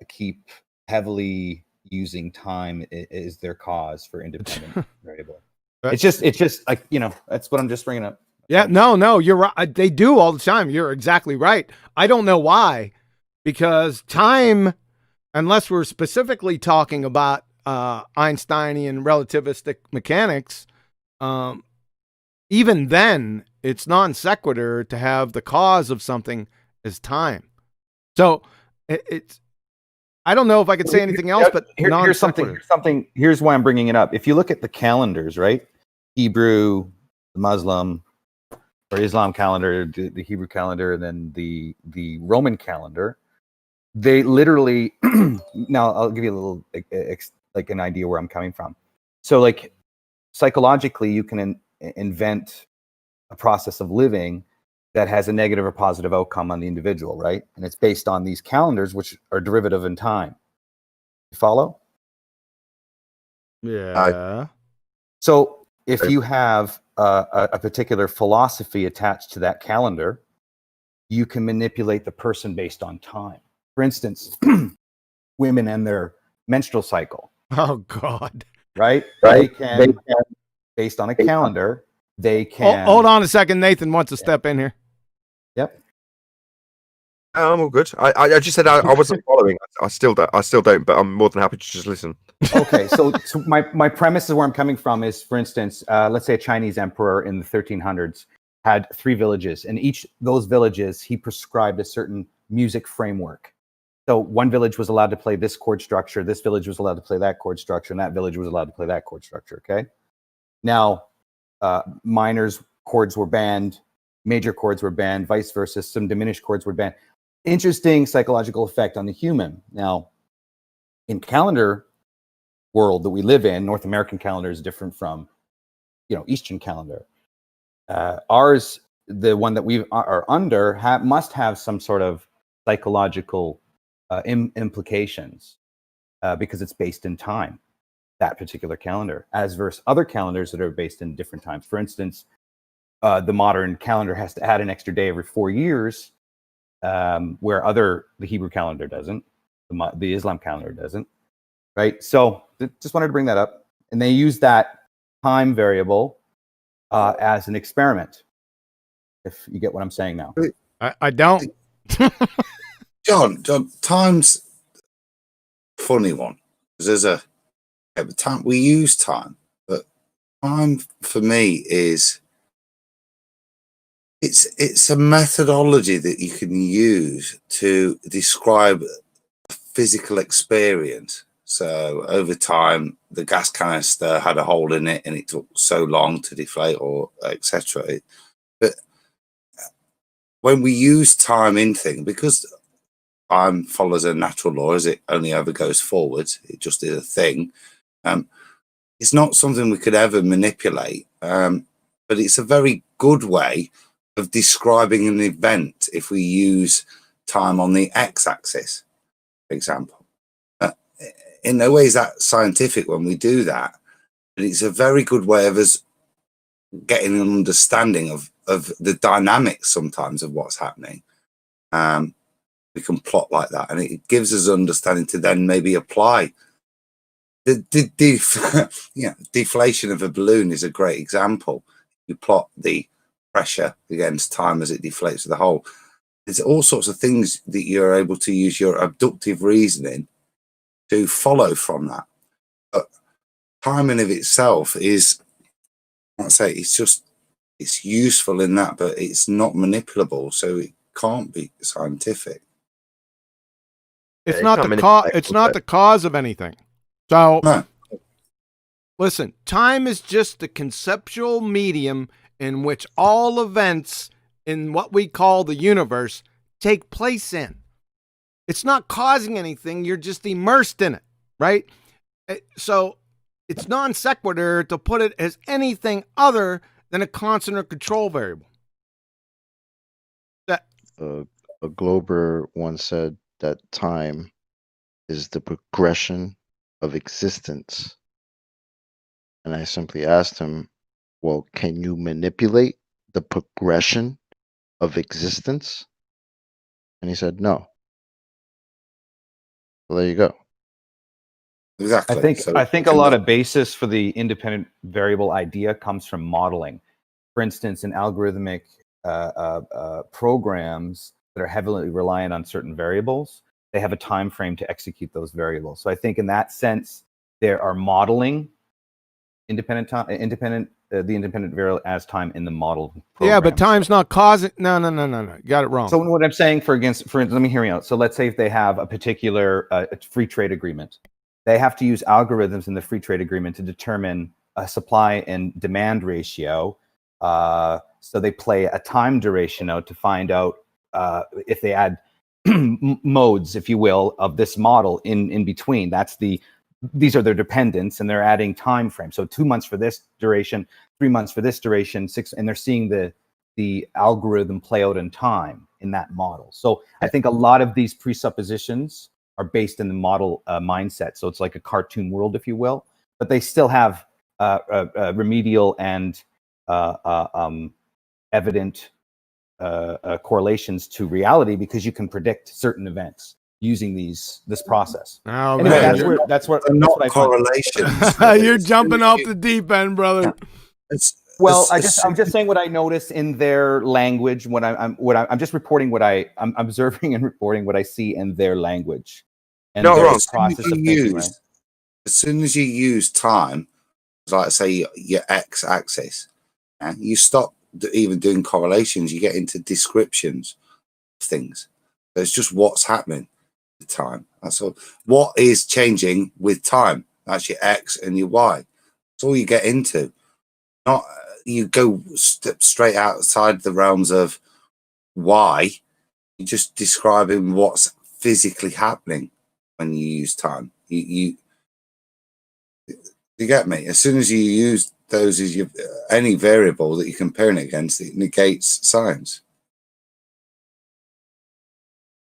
Speaker 11: keep heavily using time is their cause for independent variable. It's just like, that's what I'm just bringing up.
Speaker 1: Yeah, no, you're right. They do all the time. You're exactly right. I don't know why, because time, unless we're specifically talking about Einsteinian relativistic mechanics, even then, it's non sequitur to have the cause of something as time. So it's. I don't know if I could say anything else, but
Speaker 11: here's something. Here's why I'm bringing it up. If you look at the calendars, right? Hebrew, the Muslim, or Islam calendar, the Hebrew calendar, and then the Roman calendar. They literally. Now I'll give you a little like an idea where I'm coming from. So like psychologically, you can invent a process of living that has a negative or positive outcome on the individual, right? And it's based on these calendars, which are derivative in time. You follow?
Speaker 1: Yeah.
Speaker 11: So if you have a particular philosophy attached to that calendar, you can manipulate the person based on time. For instance, women and their menstrual cycle.
Speaker 1: Oh, God.
Speaker 11: Right? They can, based on a calendar, they can...
Speaker 1: Hold on a second. Nathan wants to step in here.
Speaker 11: Yep.
Speaker 4: I'm all good. I just said I wasn't following. I still don't, but I'm more than happy to just listen.
Speaker 11: Okay, so my premise is where I'm coming from is, for instance, let's say a Chinese emperor in the 1300s had 3 villages, and each those villages he prescribed a certain music framework. So one village was allowed to play this chord structure, this village was allowed to play that chord structure, and that village was allowed to play that chord structure. Okay. Now, minors chords were banned, major chords were banned, vice versa. Some diminished chords were banned. Interesting psychological effect on the human. Now, in calendar world that we live in, North American calendar is different from, Eastern calendar. Ours, the one that we are under, must have some sort of psychological implications because it's based in time, that particular calendar, as versus other calendars that are based in different times. For instance, the modern calendar has to add an extra day every 4 years, where the Hebrew calendar doesn't, the Islam calendar doesn't, right? So just wanted to bring that up. And they use that time variable as an experiment, if you get what I'm saying now.
Speaker 1: I don't.
Speaker 3: John, time's a funny one. There's time we use time, but time for me is it's a methodology that you can use to describe a physical experience. So over time, the gas canister had a hole in it, and it took so long to deflate, or etc. But when we use time in things, because time follows a natural law, as it only ever goes forwards, it just is a thing. It's not something we could ever manipulate, but it's a very good way of describing an event if we use time on the x-axis, for example. In no way is that scientific when we do that, but it's a very good way of us getting an understanding of the dynamics sometimes of what's happening. We can plot like that, and it gives us understanding to then maybe apply. Deflation of a balloon is a great example. You plot the pressure against time as it deflates the hole. There's all sorts of things that you're able to use your abductive reasoning to follow from that. But time in of itself is, I'd say, it's useful in that, but it's not manipulable, so it can't be scientific.
Speaker 1: It's not the cause of anything. So
Speaker 3: No.
Speaker 1: Listen, time is just the conceptual medium in which all events in what we call the universe take place in. It's not causing anything. You're just immersed in it, right? So it's non sequitur to put it as anything other than a constant or control variable.
Speaker 2: A Glober once said that time is the progression of existence. And I simply asked him, well, can you manipulate the progression of existence? And he said, no. Well, there you go.
Speaker 3: Exactly.
Speaker 11: I think a lot of basis for the independent variable idea comes from modeling. For instance, in algorithmic programs that are heavily reliant on certain variables, they have a time frame to execute those variables. So I think in that sense, there are modeling the independent variable as time in the model program.
Speaker 1: Yeah, but time's not causing. No. You got it wrong.
Speaker 11: So what I'm saying, for let me hear me out. So let's say if they have a particular free trade agreement, they have to use algorithms in the free trade agreement to determine a supply and demand ratio. So they play a time duration out to find out if they add modes, if you will, of this model in between. These are their dependents, and they're adding time frame. So 2 months for this duration, 3 months for this duration, 6, and they're seeing the algorithm play out in time in that model. So I think a lot of these presuppositions are based in the model mindset. So it's like a cartoon world, if you will, but they still have remedial and evident correlations to reality, because you can predict certain events using this process.
Speaker 1: Oh,
Speaker 11: anyway,
Speaker 1: man,
Speaker 11: that's what
Speaker 3: not correlations.
Speaker 1: You're jumping off the deep end, brother.
Speaker 11: I'm just saying what I noticed in their language. I'm just reporting I'm observing and reporting what I see in their language. And
Speaker 4: no,
Speaker 11: their
Speaker 4: wrong.
Speaker 11: process of thinking, right?
Speaker 3: As soon as you use time, like say your x-axis, and you stop even doing correlations, you get into descriptions of things. So it's just what's happening with time. That's all. What is changing with time? That's your x and your y. That's all you get into. Not you go straight outside the realms of y. You're just describing what's physically happening when you use time. You get me? As soon as you use those as any variable that you're comparing it against, it negates science.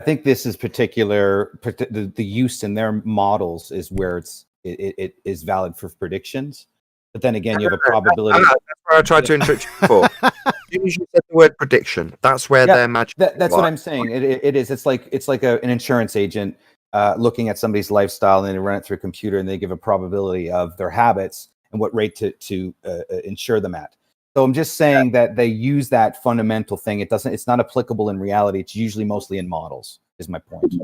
Speaker 11: I think this is the use in their models is where it is valid for predictions. But then again, you have a probability.
Speaker 4: That's where I tried to interrupt you before. As soon as you said the word prediction, that's where their magic.
Speaker 11: That's what I'm saying. It is. It's like an insurance agent looking at somebody's lifestyle, and they run it through a computer, and they give a probability of their habits and what rate to insure them at. So I'm just saying that they use that fundamental thing. It's not applicable in reality. It's usually mostly in models, is my point.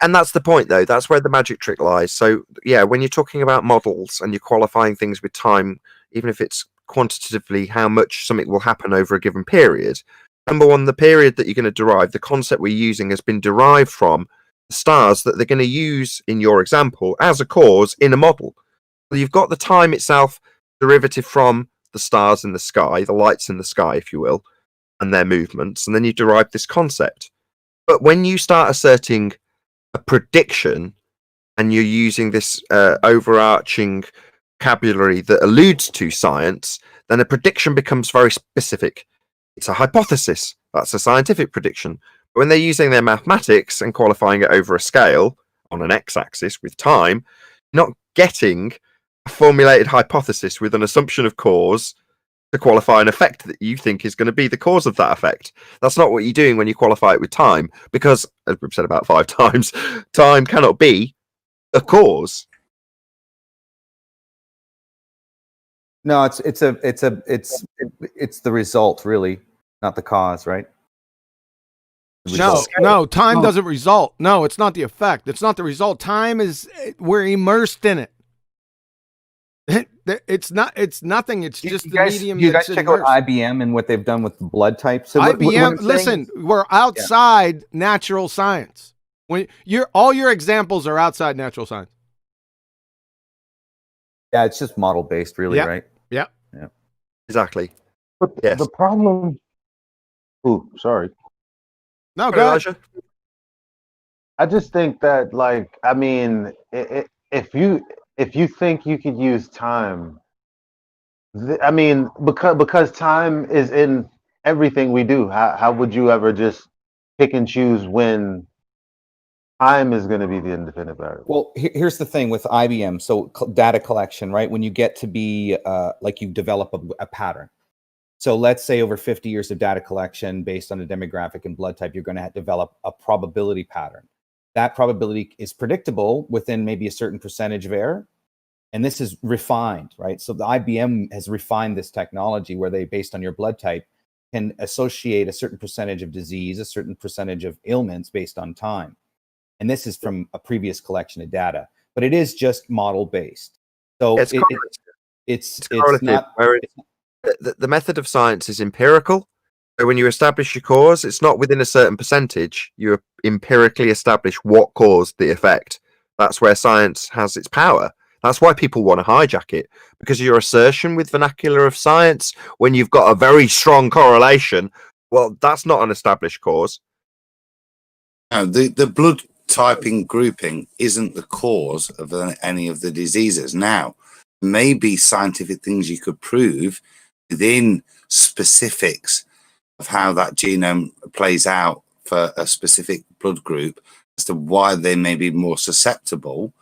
Speaker 4: And that's the point, though. That's where the magic trick lies. So, yeah, when you're talking about models and you're qualifying things with time, even if it's quantitatively how much something will happen over a given period, number one, the period that you're going to derive, the concept we're using has been derived from the stars that they're going to use in your example as a cause in a model. So you've got the time itself derivative from the stars in the sky, the lights in the sky, if you will, and their movements, and then you derive this concept. But when you start asserting a prediction and you're using this overarching vocabulary that alludes to science, then a prediction becomes very specific. It's a hypothesis. That's a scientific prediction. But when they're using their mathematics and qualifying it over a scale on an x-axis with time, not getting a formulated hypothesis with an assumption of cause to qualify an effect that you think is going to be the cause of that effect. That's not what you're doing when you qualify it with time, because, as we've said about 5 times, time cannot be a cause.
Speaker 11: No, it's the result, really, not the cause, right? The
Speaker 1: No,
Speaker 11: result.
Speaker 1: no, time doesn't result. No, it's not the effect. It's not the result. Time is, we're immersed in it. It's not. It's nothing. It's just the medium.
Speaker 11: You guys
Speaker 1: that's
Speaker 11: check out
Speaker 1: immersed.
Speaker 11: IBM and what they've done with the blood types. So what
Speaker 1: IBM.
Speaker 11: I'm saying
Speaker 1: Listen,
Speaker 11: is-
Speaker 1: we're outside natural science. When all your examples are outside natural science.
Speaker 11: yeah, it's just model based, really,
Speaker 1: Yep.
Speaker 11: right?
Speaker 1: Yeah.
Speaker 11: Yeah.
Speaker 4: Exactly.
Speaker 10: But
Speaker 4: Yes.
Speaker 10: the problem. Ooh, sorry.
Speaker 1: No,
Speaker 4: Sorry,
Speaker 1: go ahead.
Speaker 4: Elijah.
Speaker 10: I just think that, like, I mean, if you think you could use time, I mean, because time is in everything we do. How would you ever just pick and choose when time is going to be the independent variable?
Speaker 11: Well, here's the thing with IBM. So data collection, right? When you get to be like you develop a pattern. So let's say over 50 years of data collection based on a demographic and blood type, you're going to develop a probability pattern. That probability is predictable within maybe a certain percentage of error. And this is refined, right? So the IBM has refined this technology where they, based on your blood type, can associate a certain percentage of disease, a certain percentage of ailments based on time. And this is from a previous collection of data, but it is just model based. So
Speaker 4: It's
Speaker 11: it's
Speaker 4: correlative,
Speaker 11: not.
Speaker 4: where the method of science is empirical. So when you establish your cause, it's not within a certain percentage. You empirically establish what caused the effect. That's where science has its power. That's why people want to hijack it, because your assertion with vernacular of science, when you've got a very strong correlation, well, that's not an established cause.
Speaker 3: No, the blood typing grouping isn't the cause of any of the diseases. Now, maybe scientific things you could prove within specifics of how that genome plays out for a specific blood group as to why they may be more susceptible.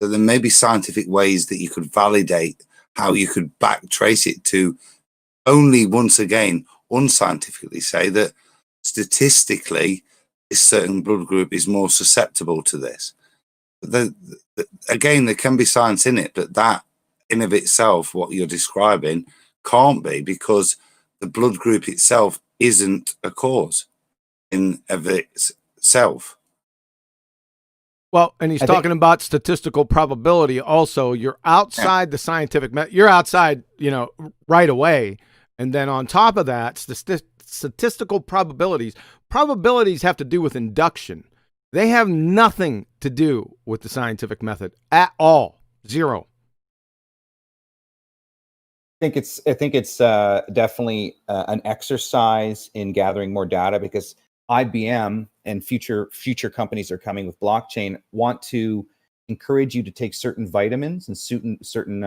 Speaker 3: So there may be scientific ways that you could validate how you could back trace it to only, once again, unscientifically say that statistically this certain blood group is more susceptible to this. Again, there can be science in it, but that in of itself, what you're describing, can't be, because the blood group itself isn't a cause in of itself.
Speaker 1: Well, and he's talking about statistical probability. Also, you're outside the scientific method. You're outside, right away. And then on top of that, statistical probabilities. Probabilities have to do with induction. They have nothing to do with the scientific method at all. Zero.
Speaker 11: I think it's definitely an exercise in gathering more data, because IBM and future companies are coming with blockchain want to encourage you to take certain vitamins and certain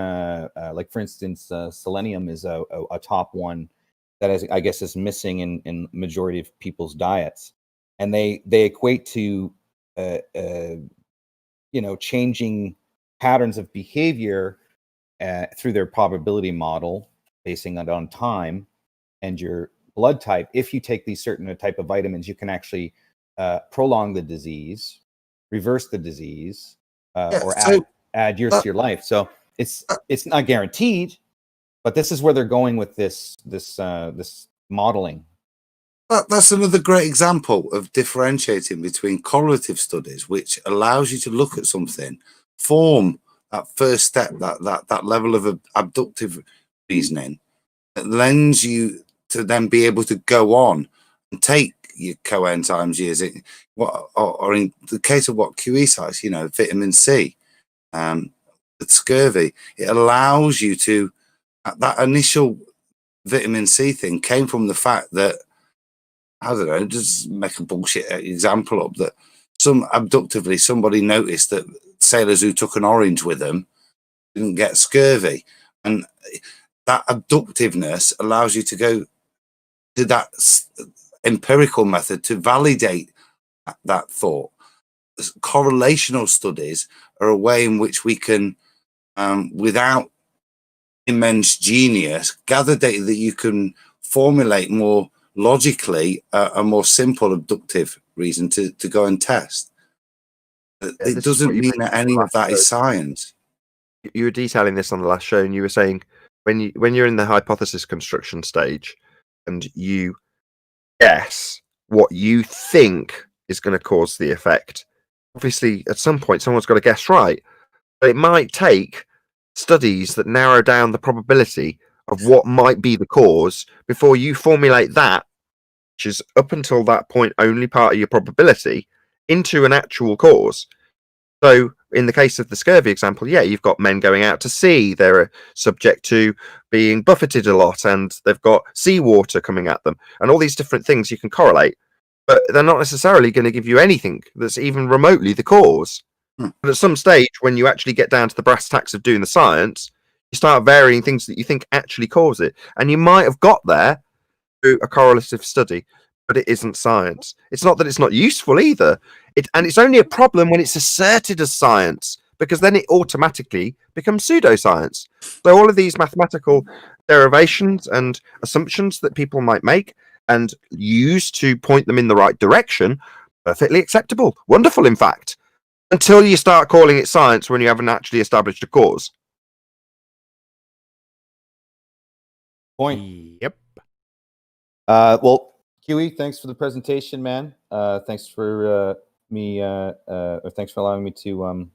Speaker 11: like, for instance, selenium is a top one that I guess is missing in majority of people's diets, and they equate to changing patterns of behavior through their probability model, basing it on time and your blood type. If you take these certain type of vitamins, you can actually prolong the disease, reverse the disease, or add years to your life. So it's not guaranteed, but this is where they're going with this modeling.
Speaker 3: That's another great example of differentiating between correlative studies, which allows you to look at something, form that first step, that level of abductive reasoning, that lends you to then be able to go on and take your coenzymes years, or in the case of what QE sites, vitamin C, the scurvy, it allows you to, that initial vitamin C thing came from the fact that, I don't know, just make a bullshit example up, that abductively somebody noticed that sailors who took an orange with them didn't get scurvy. And that abductiveness allows you to go to that empirical method to validate that thought. Correlational studies are a way in which we can, without immense genius, gather data that you can formulate more logically a more simple abductive reason to go and test. It doesn't mean that any of that is science.
Speaker 4: You were detailing this on the last show, and you were saying when you're in the hypothesis construction stage and you guess what you think is going to cause the effect, obviously at some point someone's got to guess right, but it might take studies that narrow down the probability of what might be the cause before you formulate that, which is up until that point only part of your probability, into an actual cause. So in the case of the scurvy example, yeah, you've got men going out to sea. They're subject to being buffeted a lot, and they've got seawater coming at them, and all these different things you can correlate, but they're not necessarily going to give you anything that's even remotely the cause. But at some stage, when you actually get down to the brass tacks of doing the science, you start varying things that you think actually cause it. And you might have got there through a correlative study, but it isn't science. It's not that it's not useful either. And it's only a problem when it's asserted as science, because then it automatically becomes pseudoscience. So all of these mathematical derivations and assumptions that people might make and use to point them in the right direction, perfectly acceptable. Wonderful, in fact. Until you start calling it science when you haven't actually established a cause.
Speaker 11: Point.
Speaker 1: Yep.
Speaker 11: Well, Huey, thanks for the presentation, man. Thanks for thanks for allowing me to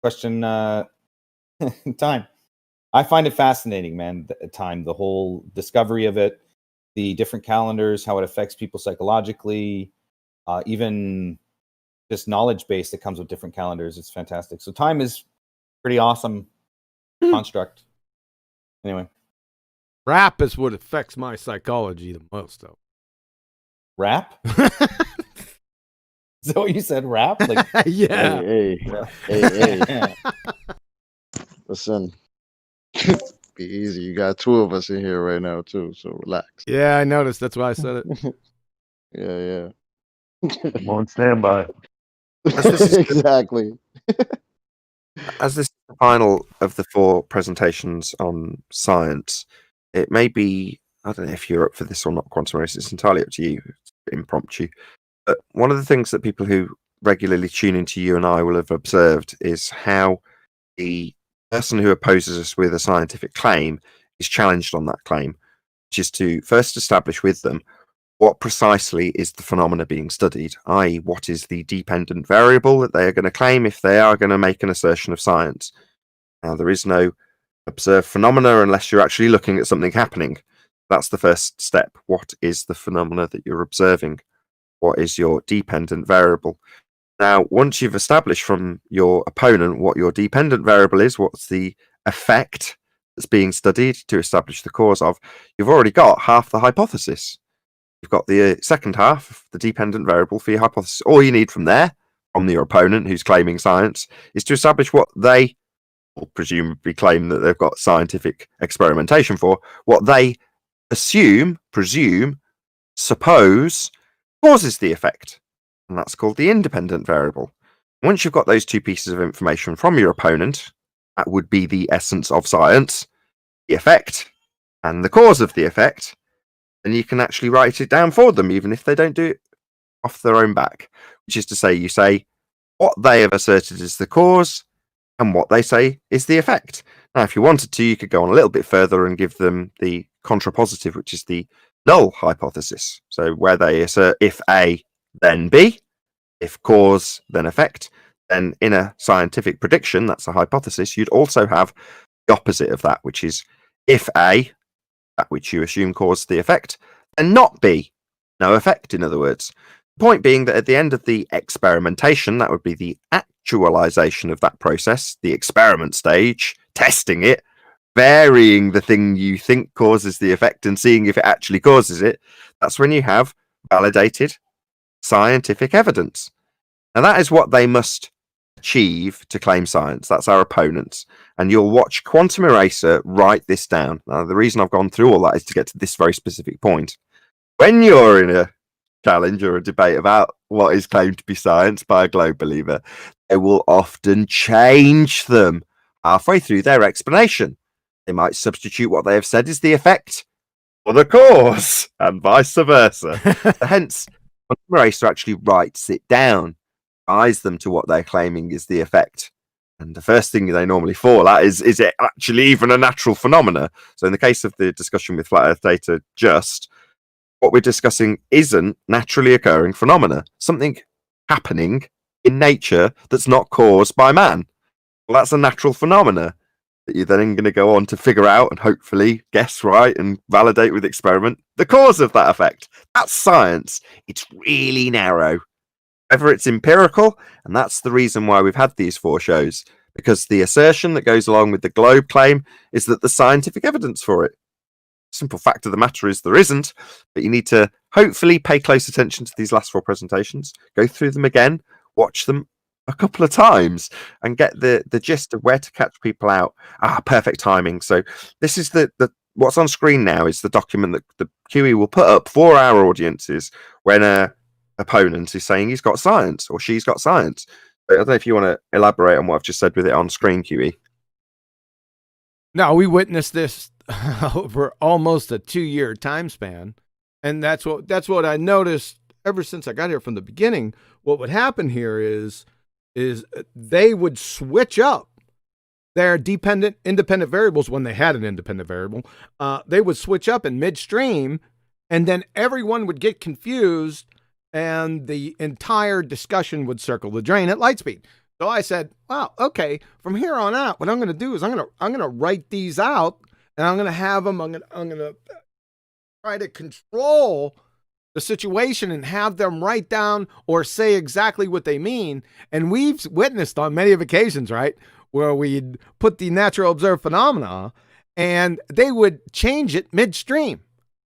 Speaker 11: question time. I find it fascinating, man. Time, the whole discovery of it, the different calendars, how it affects people psychologically, even just knowledge base that comes with different calendars. It's fantastic. So time is pretty awesome construct. Anyway.
Speaker 1: Rap is what affects my psychology the most, though.
Speaker 11: Rap? Is that what you said, rap? Like,
Speaker 1: yeah.
Speaker 2: Hey. Listen, be easy. You got two of us in here right now, too, so relax.
Speaker 1: Yeah, I noticed. That's why I said it.
Speaker 2: Yeah.
Speaker 6: I'm on standby.
Speaker 2: Exactly.
Speaker 4: As this is the final of the 4 presentations on science, it may be, I don't know if you're up for this or not, Quantum Race, it's entirely up to you, it's impromptu. But one of the things that people who regularly tune into you and I will have observed is how the person who opposes us with a scientific claim is challenged on that claim, which is to first establish with them what precisely is the phenomena being studied, i.e. what is the dependent variable that they are going to claim if they are going to make an assertion of science. Now, there is no observed phenomena unless you're actually looking at something happening. That's the first step. What is the phenomena that you're observing? What is your dependent variable? Now, once you've established from your opponent what your dependent variable is, what's the effect that's being studied to establish the cause of, you've already got half the hypothesis. You've got the second half, the dependent variable for your hypothesis. All you need from there, from your opponent who's claiming science, is to establish what they will presumably claim that they've got scientific experimentation for, what they presume, suppose, causes the effect. And that's called the independent variable. Once you've got those 2 pieces of information from your opponent, that would be the essence of science, the effect and the cause of the effect, then you can actually write it down for them, even if they don't do it off their own back. Which is to say, you say what they have asserted is the cause and what they say is the effect. Now, if you wanted to, you could go on a little bit further and give them the contrapositive, which is the null hypothesis. So where they assert if A, then B, if cause, then effect, then in a scientific prediction, that's a hypothesis, you'd also have the opposite of that, which is if A, that which you assume caused the effect, and not B, no effect, in other words. The point being that at the end of the experimentation, that would be the actualization of that process, the experiment stage, testing it, varying the thing you think causes the effect and seeing if it actually causes it, that's when you have validated scientific evidence. Now, that is what they must achieve to claim science. That's our opponents. And you'll watch Quantum Eraser write this down. Now, the reason I've gone through all that is to get to this very specific point. When you're in a challenge or a debate about what is claimed to be science by a globe believer, they will often change them halfway through their explanation. They might substitute what they have said as the effect for the cause, and vice versa. Hence, Quantum Eraser actually writes it down, ties them to what they're claiming is the effect. And the first thing they normally fall at is it actually even a natural phenomena? So in the case of the discussion with Flat Earth Data, what we're discussing isn't naturally occurring phenomena, something happening in nature that's not caused by man. Well, that's a natural phenomena that you're then going to go on to figure out and hopefully guess right and validate with experiment the cause of that effect. That's science. It's really narrow. However, it's empirical, and that's the reason why we've had these 4 shows, because the assertion that goes along with the globe claim is that there's scientific evidence for it. Simple fact of the matter is there isn't, but you need to hopefully pay close attention to these last 4 presentations, go through them again, watch them a couple of times, and get the gist of where to catch people out. Perfect timing. So this is the what's on screen now is the document that the QE will put up for our audiences when a opponent is saying he's got science or she's got science. I don't know if you want to elaborate on what I've just said with it on screen, QE.
Speaker 1: No, we witnessed this over almost a 2-year time span, and that's what I noticed ever since I got here from the beginning. What would happen here is they would switch up their independent variables when they had an independent variable. They would switch up in midstream, and then everyone would get confused, and the entire discussion would circle the drain at light speed. So I said, wow, okay, from here on out, what I'm going to do is I'm going to write these out, and I'm going to have them, I'm going to try to control the situation and have them write down or say exactly what they mean. And we've witnessed on many of occasions, right, where we'd put the natural observed phenomena and they would change it midstream.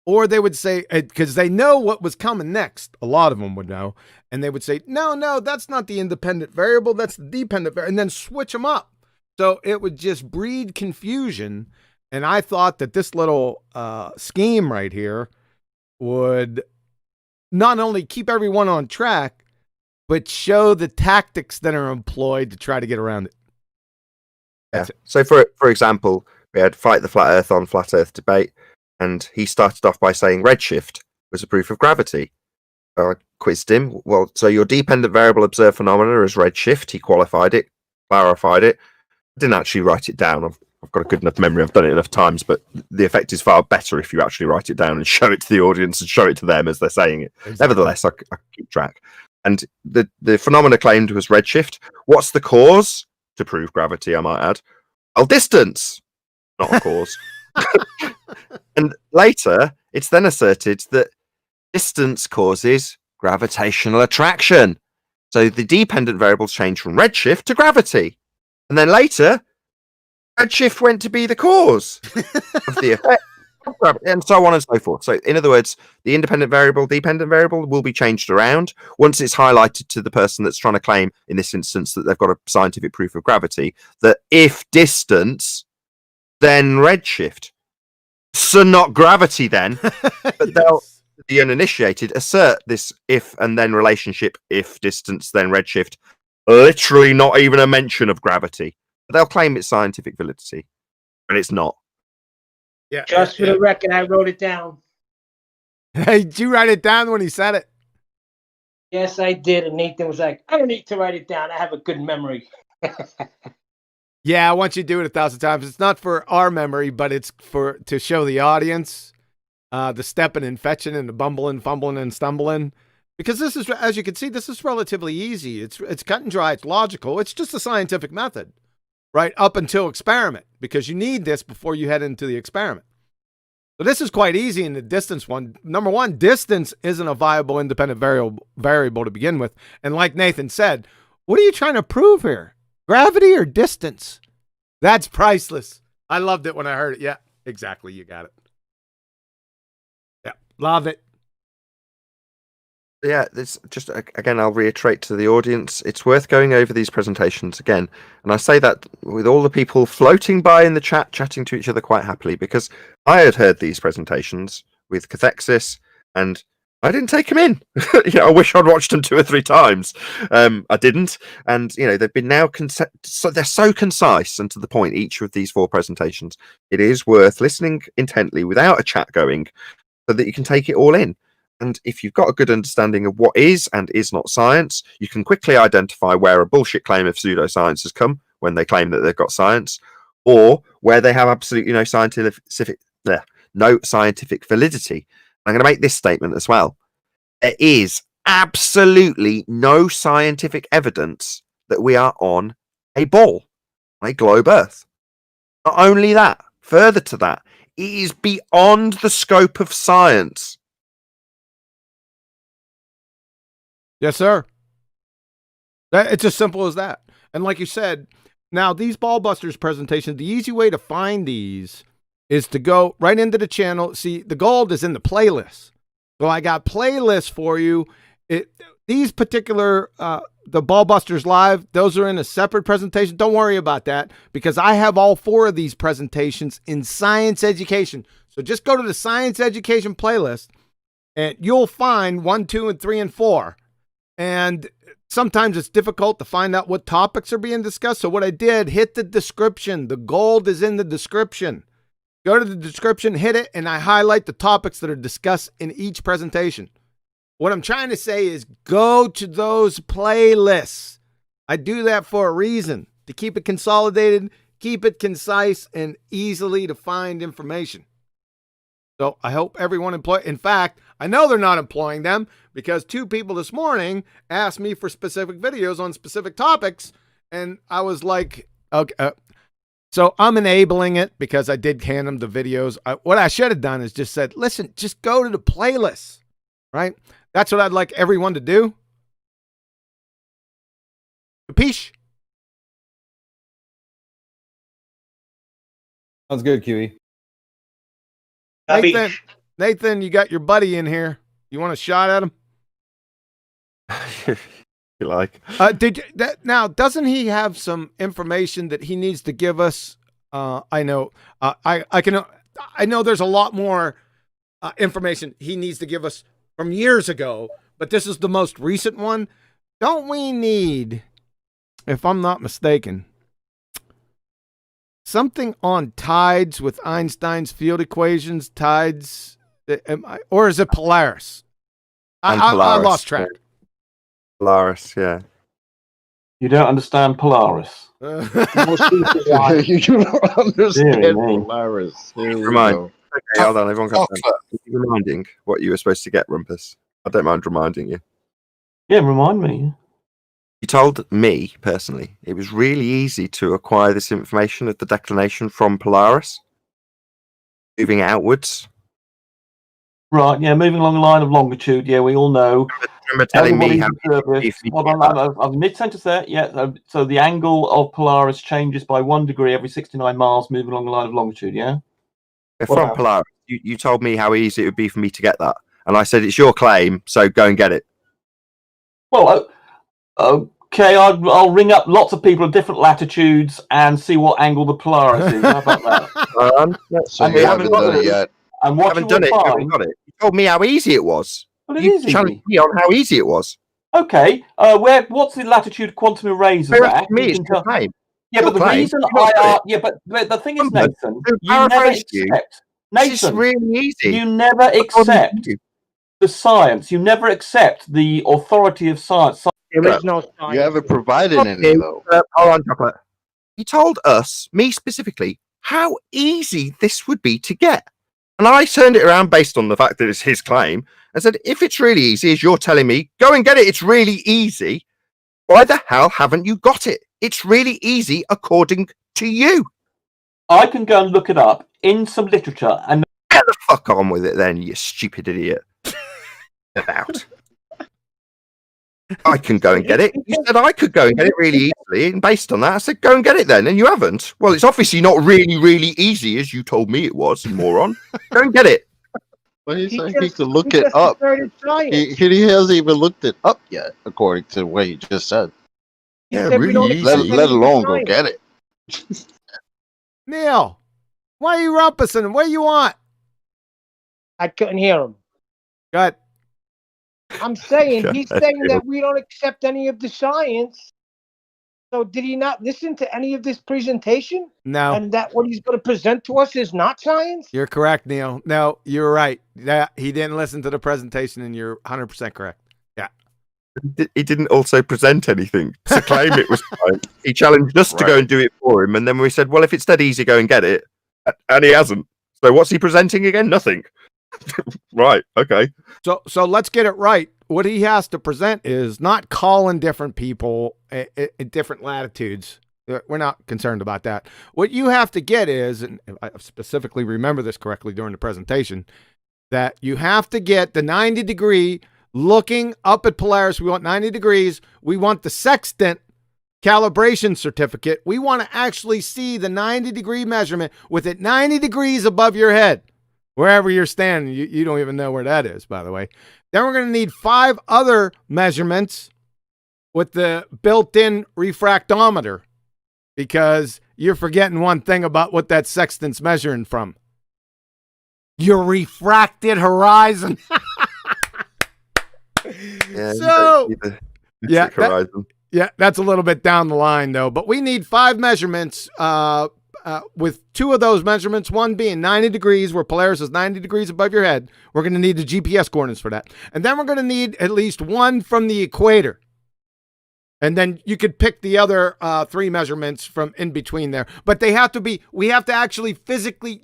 Speaker 1: Or they would say, because they know what was coming next, a lot of them would know, and they would say, no, that's not the independent variable, that's the dependent variable, and then switch them up. So it would just breed confusion, and I thought that this little scheme right here would not only keep everyone on track, but show the tactics that are employed to try to get around it.
Speaker 4: Yeah. So for example, we had Fight the Flat Earth on Flat Earth Debate, and he started off by saying redshift was a proof of gravity. I quizzed him. Well, so your dependent variable observed phenomena is redshift. He qualified it, clarified it. I didn't actually write it down. I've got a good enough memory. I've done it enough times, but the effect is far better if you actually write it down and show it to the audience and show it to them as they're saying it. Exactly. Nevertheless, I keep track. And the phenomena claimed was redshift. What's the cause to prove gravity, I might add? Well, distance, not a cause. And later, it's then asserted that distance causes gravitational attraction. So the dependent variables change from redshift to gravity. And then later, redshift went to be the cause of the effect of gravity, and so on and so forth. So in other words, the independent variable, dependent variable will be changed around once it's highlighted to the person that's trying to claim, in this instance, that they've got a scientific proof of gravity, that if distance, then redshift. So not gravity then, but they'll, the uninitiated, assert this if and then relationship, if distance, then redshift, literally not even a mention of gravity. They'll claim it's scientific validity, but it's not.
Speaker 5: Yeah. Just for the record, I wrote it down.
Speaker 1: Hey, did you write it down when he said it?
Speaker 5: Yes, I did. And Nathan was like, I don't need to write it down. I have a good memory.
Speaker 1: Yeah, once you do it 1,000 times, it's not for our memory, but it's to show the audience the stepping and fetching and the bumbling, fumbling, and stumbling. Because this is, as you can see, this is relatively easy. It's cut and dry. It's logical. It's just a scientific method, right? Up until experiment, because you need this before you head into the experiment. So this is quite easy in the distance one. Number one, distance isn't a viable independent variable to begin with. And like Nathan said, what are you trying to prove here? Gravity or distance? That's priceless. I loved it when I heard it. Yeah, exactly. You got it. Yeah, love it.
Speaker 4: Yeah, this just again, I'll reiterate to the audience, it's worth going over these presentations again. And I say that with all the people floating by in the chat, chatting to each other quite happily, because I had heard these presentations with Cathexis and I didn't take them in. I wish I'd watched them 2 or 3 times. I didn't. And, they've been now, so they're so concise and to the point, each of these 4 presentations. It is worth listening intently without a chat going so that you can take it all in. And if you've got a good understanding of what is and is not science, you can quickly identify where a bullshit claim of pseudoscience has come when they claim that they've got science, or where they have absolutely no scientific validity. I'm going to make this statement as well. There is absolutely no scientific evidence that we are on a ball, on a globe Earth. Not only that, further to that, it is beyond the scope of science.
Speaker 1: Yes, sir. It's as simple as that. And like you said, now these BALLBUSTERS presentations, the easy way to find these is to go right into the channel. See, the gold is in the playlist. So I got playlists for you. These particular, the BALLBUSTERS Live, those are in a separate presentation. Don't worry about that because I have all 4 of these presentations in science education. So just go to the science education playlist and you'll find 1, 2, and 3, and 4. And sometimes it's difficult to find out what topics are being discussed. So what I did, hit the description. The gold is in the description. Go to the description, hit it, and I highlight the topics that are discussed in each presentation. What I'm trying to say is go to those playlists. I do that for a reason, to keep it consolidated, keep it concise, and easily to find information. So I hope everyone in fact, I know they're not employing them because 2 people this morning asked me for specific videos on specific topics. And I was like, okay. So I'm enabling it because I did hand them the videos. What I should have done is just said, listen, just go to the playlist, right? That's what I'd like everyone to do. Capiche?
Speaker 11: Sounds good, QE.
Speaker 1: Nathan, you got your buddy in here. You want a shot at him?
Speaker 4: You like?
Speaker 1: Now, doesn't he have some information that he needs to give us? I know. I know there's a lot more information he needs to give us from years ago, but this is the most recent one. Don't we need, if I'm not mistaken, something on tides with Einstein's field equations, tides, or is it Polaris? I lost track.
Speaker 4: Polaris, yeah.
Speaker 12: You don't understand Polaris.
Speaker 2: You don't understand Polaris.
Speaker 4: Remind. Okay, hold on. Everyone got reminding what you were supposed to get, Rumpus. I don't mind reminding you.
Speaker 12: Yeah, remind me.
Speaker 4: You told me, personally, it was really easy to acquire this information of the declination from Polaris. Moving outwards.
Speaker 12: Right, yeah, moving along the line of longitude. Yeah, we all know.
Speaker 4: Remember telling me how
Speaker 12: I'm mid-sentence there. Yeah, so the angle of Polaris changes by 1 degree every 69 miles moving along the line of longitude, yeah?
Speaker 4: From Polaris, you told me how easy it would be for me to get that. And I said, it's your claim, so go and get it.
Speaker 12: Well, okay, I'll ring up lots of people of different latitudes and see what angle the Polaris is. How about that?
Speaker 2: So you haven't done it yet.
Speaker 12: And what
Speaker 4: haven't done it. You told me how easy it was.
Speaker 12: Well,
Speaker 4: you challenged me on how easy it was.
Speaker 12: Okay, what's the latitude quantum erasers at?
Speaker 4: Me, it's your claim.
Speaker 12: Yeah, but the reason but the thing is, Nathan, you never accept. Nathan,
Speaker 4: really easy.
Speaker 12: You never accept the science. You never accept the authority of science.
Speaker 5: There is no science.
Speaker 2: You haven't provided any, though.
Speaker 4: Hold on, Chocolate. He told us, me specifically, how easy this would be to get. And I turned it around based on the fact that it's his claim and said, if it's really easy, as you're telling me, go and get it. It's really easy. Why the hell haven't you got it? It's really easy according to you.
Speaker 12: I can go and look it up in some literature and
Speaker 4: get the fuck on with it then, you stupid idiot. About. I can go and get it. You said I could go and get it really easily, and based on that, I said, go and get it then, and you haven't. Well, it's obviously not really, really easy, as you told me it was, you moron. Go and get it.
Speaker 2: But he's
Speaker 5: He
Speaker 2: saying he
Speaker 5: just,
Speaker 2: could look
Speaker 5: he
Speaker 2: it
Speaker 5: just
Speaker 2: up.
Speaker 5: asserted science.
Speaker 2: He hasn't even looked it up yet, according to what he just said.
Speaker 5: He said we don't accept any
Speaker 2: Let
Speaker 5: of the
Speaker 2: alone go
Speaker 5: science.
Speaker 2: get it.
Speaker 1: Neil, why are you rumpusing? What do you want?
Speaker 5: I couldn't hear him.
Speaker 1: Good.
Speaker 5: I'm saying
Speaker 4: God,
Speaker 5: he's
Speaker 4: Neil.
Speaker 5: saying that we don't accept any of the science. So did he not listen to any of this presentation?
Speaker 1: No,
Speaker 5: And that what he's going to present to us is not science?
Speaker 1: you're correct, Neil. No, you're right. Yeah, he didn't listen to the presentation, and you're 100% correct. Yeah.
Speaker 4: He didn't also present anything to claim it was fine. He challenged us to go and do it for him, and then we said, "Well, if it's dead easy, go and get it." And he hasn't. So what's he presenting again? Nothing. Right. Okay.
Speaker 1: So let's get it right. What he has to present is not calling different people at different latitudes. We're not concerned about that. What you have to get is, and I specifically remember this correctly during the presentation, that you have to get the 90-degree looking up at Polaris. We want 90 degrees. We want the sextant calibration certificate. We want to actually see the 90-degree measurement with it 90 degrees above your head. Wherever you're standing, you don't even know where that is, by the way. Then we're going to need 5 other measurements with the built-in refractometer, because you're forgetting one thing about what that sextant's measuring from. Your refracted horizon.
Speaker 4: Yeah.
Speaker 1: So,
Speaker 4: yeah, horizon.
Speaker 1: Yeah, that's a little bit down the line, though. But we need 5 measurements with 2 of those measurements, one being 90 degrees, where Polaris is 90 degrees above your head. We're going to need the GPS coordinates for that. And then we're going to need at least 1 from the equator. And then you could pick the other 3 measurements from in between there. But they have to be, you have to actually physically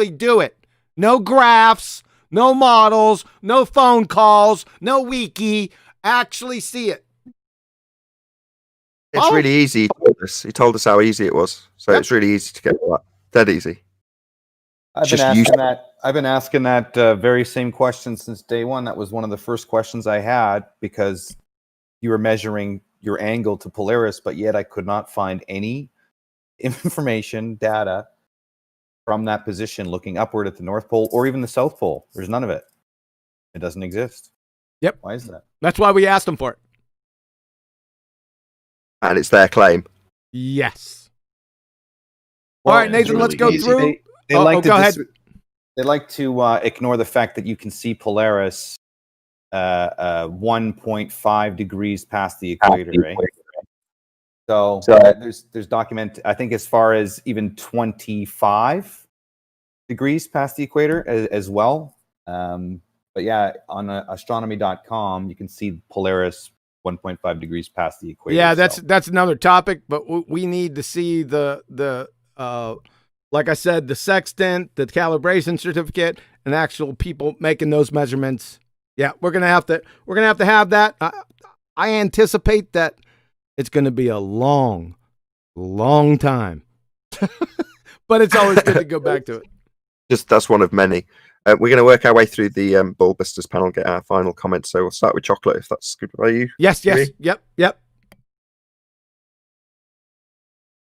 Speaker 1: do it. No graphs, no models, no phone calls, no wiki. Actually see it.
Speaker 4: It's really easy. He told us how easy it was. So it's really easy to get that. Dead easy.
Speaker 11: I've been asking that very same question since day one. That was one of the first questions I had, because you were measuring your angle to Polaris, but yet I could not find any information, data from that position looking upward at the North Pole or even the South Pole. There's none of it. It doesn't exist.
Speaker 1: Yep.
Speaker 11: Why is that?
Speaker 1: That's why we asked them for it.
Speaker 4: And it's their claim.
Speaker 1: Yes.
Speaker 11: Well,
Speaker 1: all right, Nathan, let's go through.
Speaker 11: They like to
Speaker 1: go ahead.
Speaker 11: They like to ignore the fact that you can see Polaris 1.5 degrees past the equator, right? So there's document, I think, as far as even 25 degrees past the equator as well. But yeah, on astronomy.com, you can see Polaris 1.5 degrees past the equator.
Speaker 1: Yeah, that's another topic, but we need to see the like I said, the sextant, the calibration certificate, and actual people making those measurements. Yeah, we're gonna have to have that. I anticipate that it's gonna be a long time, but it's always good to go back to it.
Speaker 4: That's one of many. We're going to work our way through the BALLBUSTERS panel, get our final comments. So we'll start with Chocolate, if that's good by you.
Speaker 1: Yes. Yep.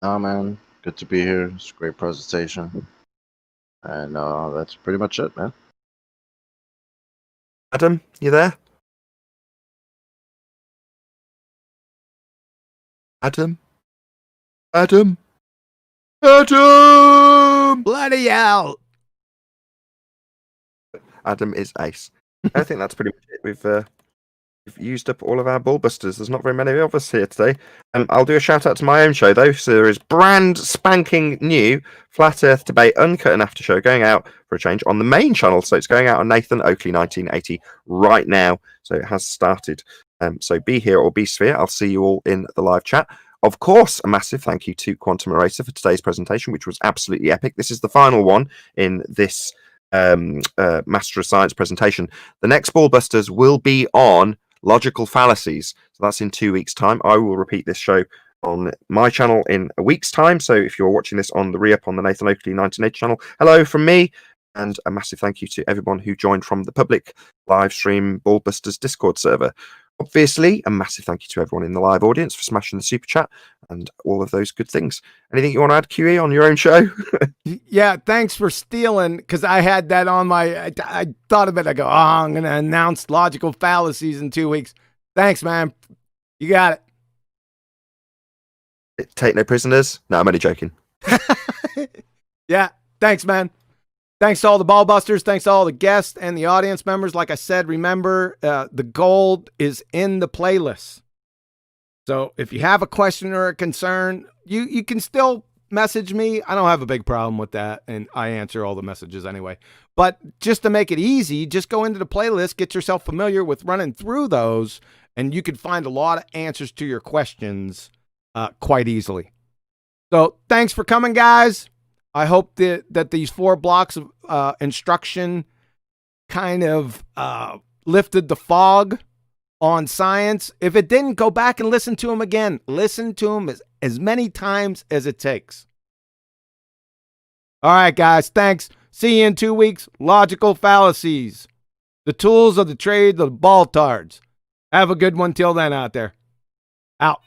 Speaker 2: Oh, man. Good to be here. It's a great presentation. And that's pretty much it, man.
Speaker 4: Adam, you there? Adam?
Speaker 1: Bloody hell.
Speaker 4: Adam is ace. I think that's pretty much it. We've used up all of our BALLBUSTERS. There's not very many of us here today. I'll do a shout out to my own show though. So there is brand spanking new Flat Earth Debate Uncut and After Show going out for a change on the main channel. So it's going out on Nathan Oakley 1980 right now. So it has started. So be here or be sphere. I'll see you all in the live chat. Of course, a massive thank you to Quantum Eraser for today's presentation, which was absolutely epic. This is the final one in this Master of Science presentation. The next BALLBUSTERS will be on logical fallacies. So that's in 2 weeks' time. I will repeat this show on my channel in a week's time. So if you're watching this on the re-up on the Nathan Oakley 1980 channel, hello from me. And a massive thank you to everyone who joined from the public live stream BALLBUSTERS Discord server. Obviously, a massive thank you to everyone in the live audience for smashing the super chat and all of those good things. Anything you want to add, QE, on your own show?
Speaker 1: Yeah, thanks for stealing, because I had that on my, I thought of it. I go, I'm going to announce logical fallacies in 2 weeks. Thanks, man. You got it.
Speaker 4: Take no prisoners. No, I'm only joking.
Speaker 1: Yeah, thanks, man. Thanks to all the BALLBUSTERS. Thanks to all the guests and the audience members. Like I said, remember, the gold is in the playlist. So if you have a question or a concern, you can still message me. I don't have a big problem with that, and I answer all the messages anyway. But just to make it easy, just go into the playlist, get yourself familiar with running through those, and you can find a lot of answers to your questions quite easily. So thanks for coming, guys. I hope that these 4 blocks of instruction kind of lifted the fog on science. If it didn't, go back and listen to them again. Listen to them as many times as it takes. All right, guys. Thanks. See you in 2 weeks. Logical fallacies. The tools of the trade of the baltards. Have a good one till then out there. Out.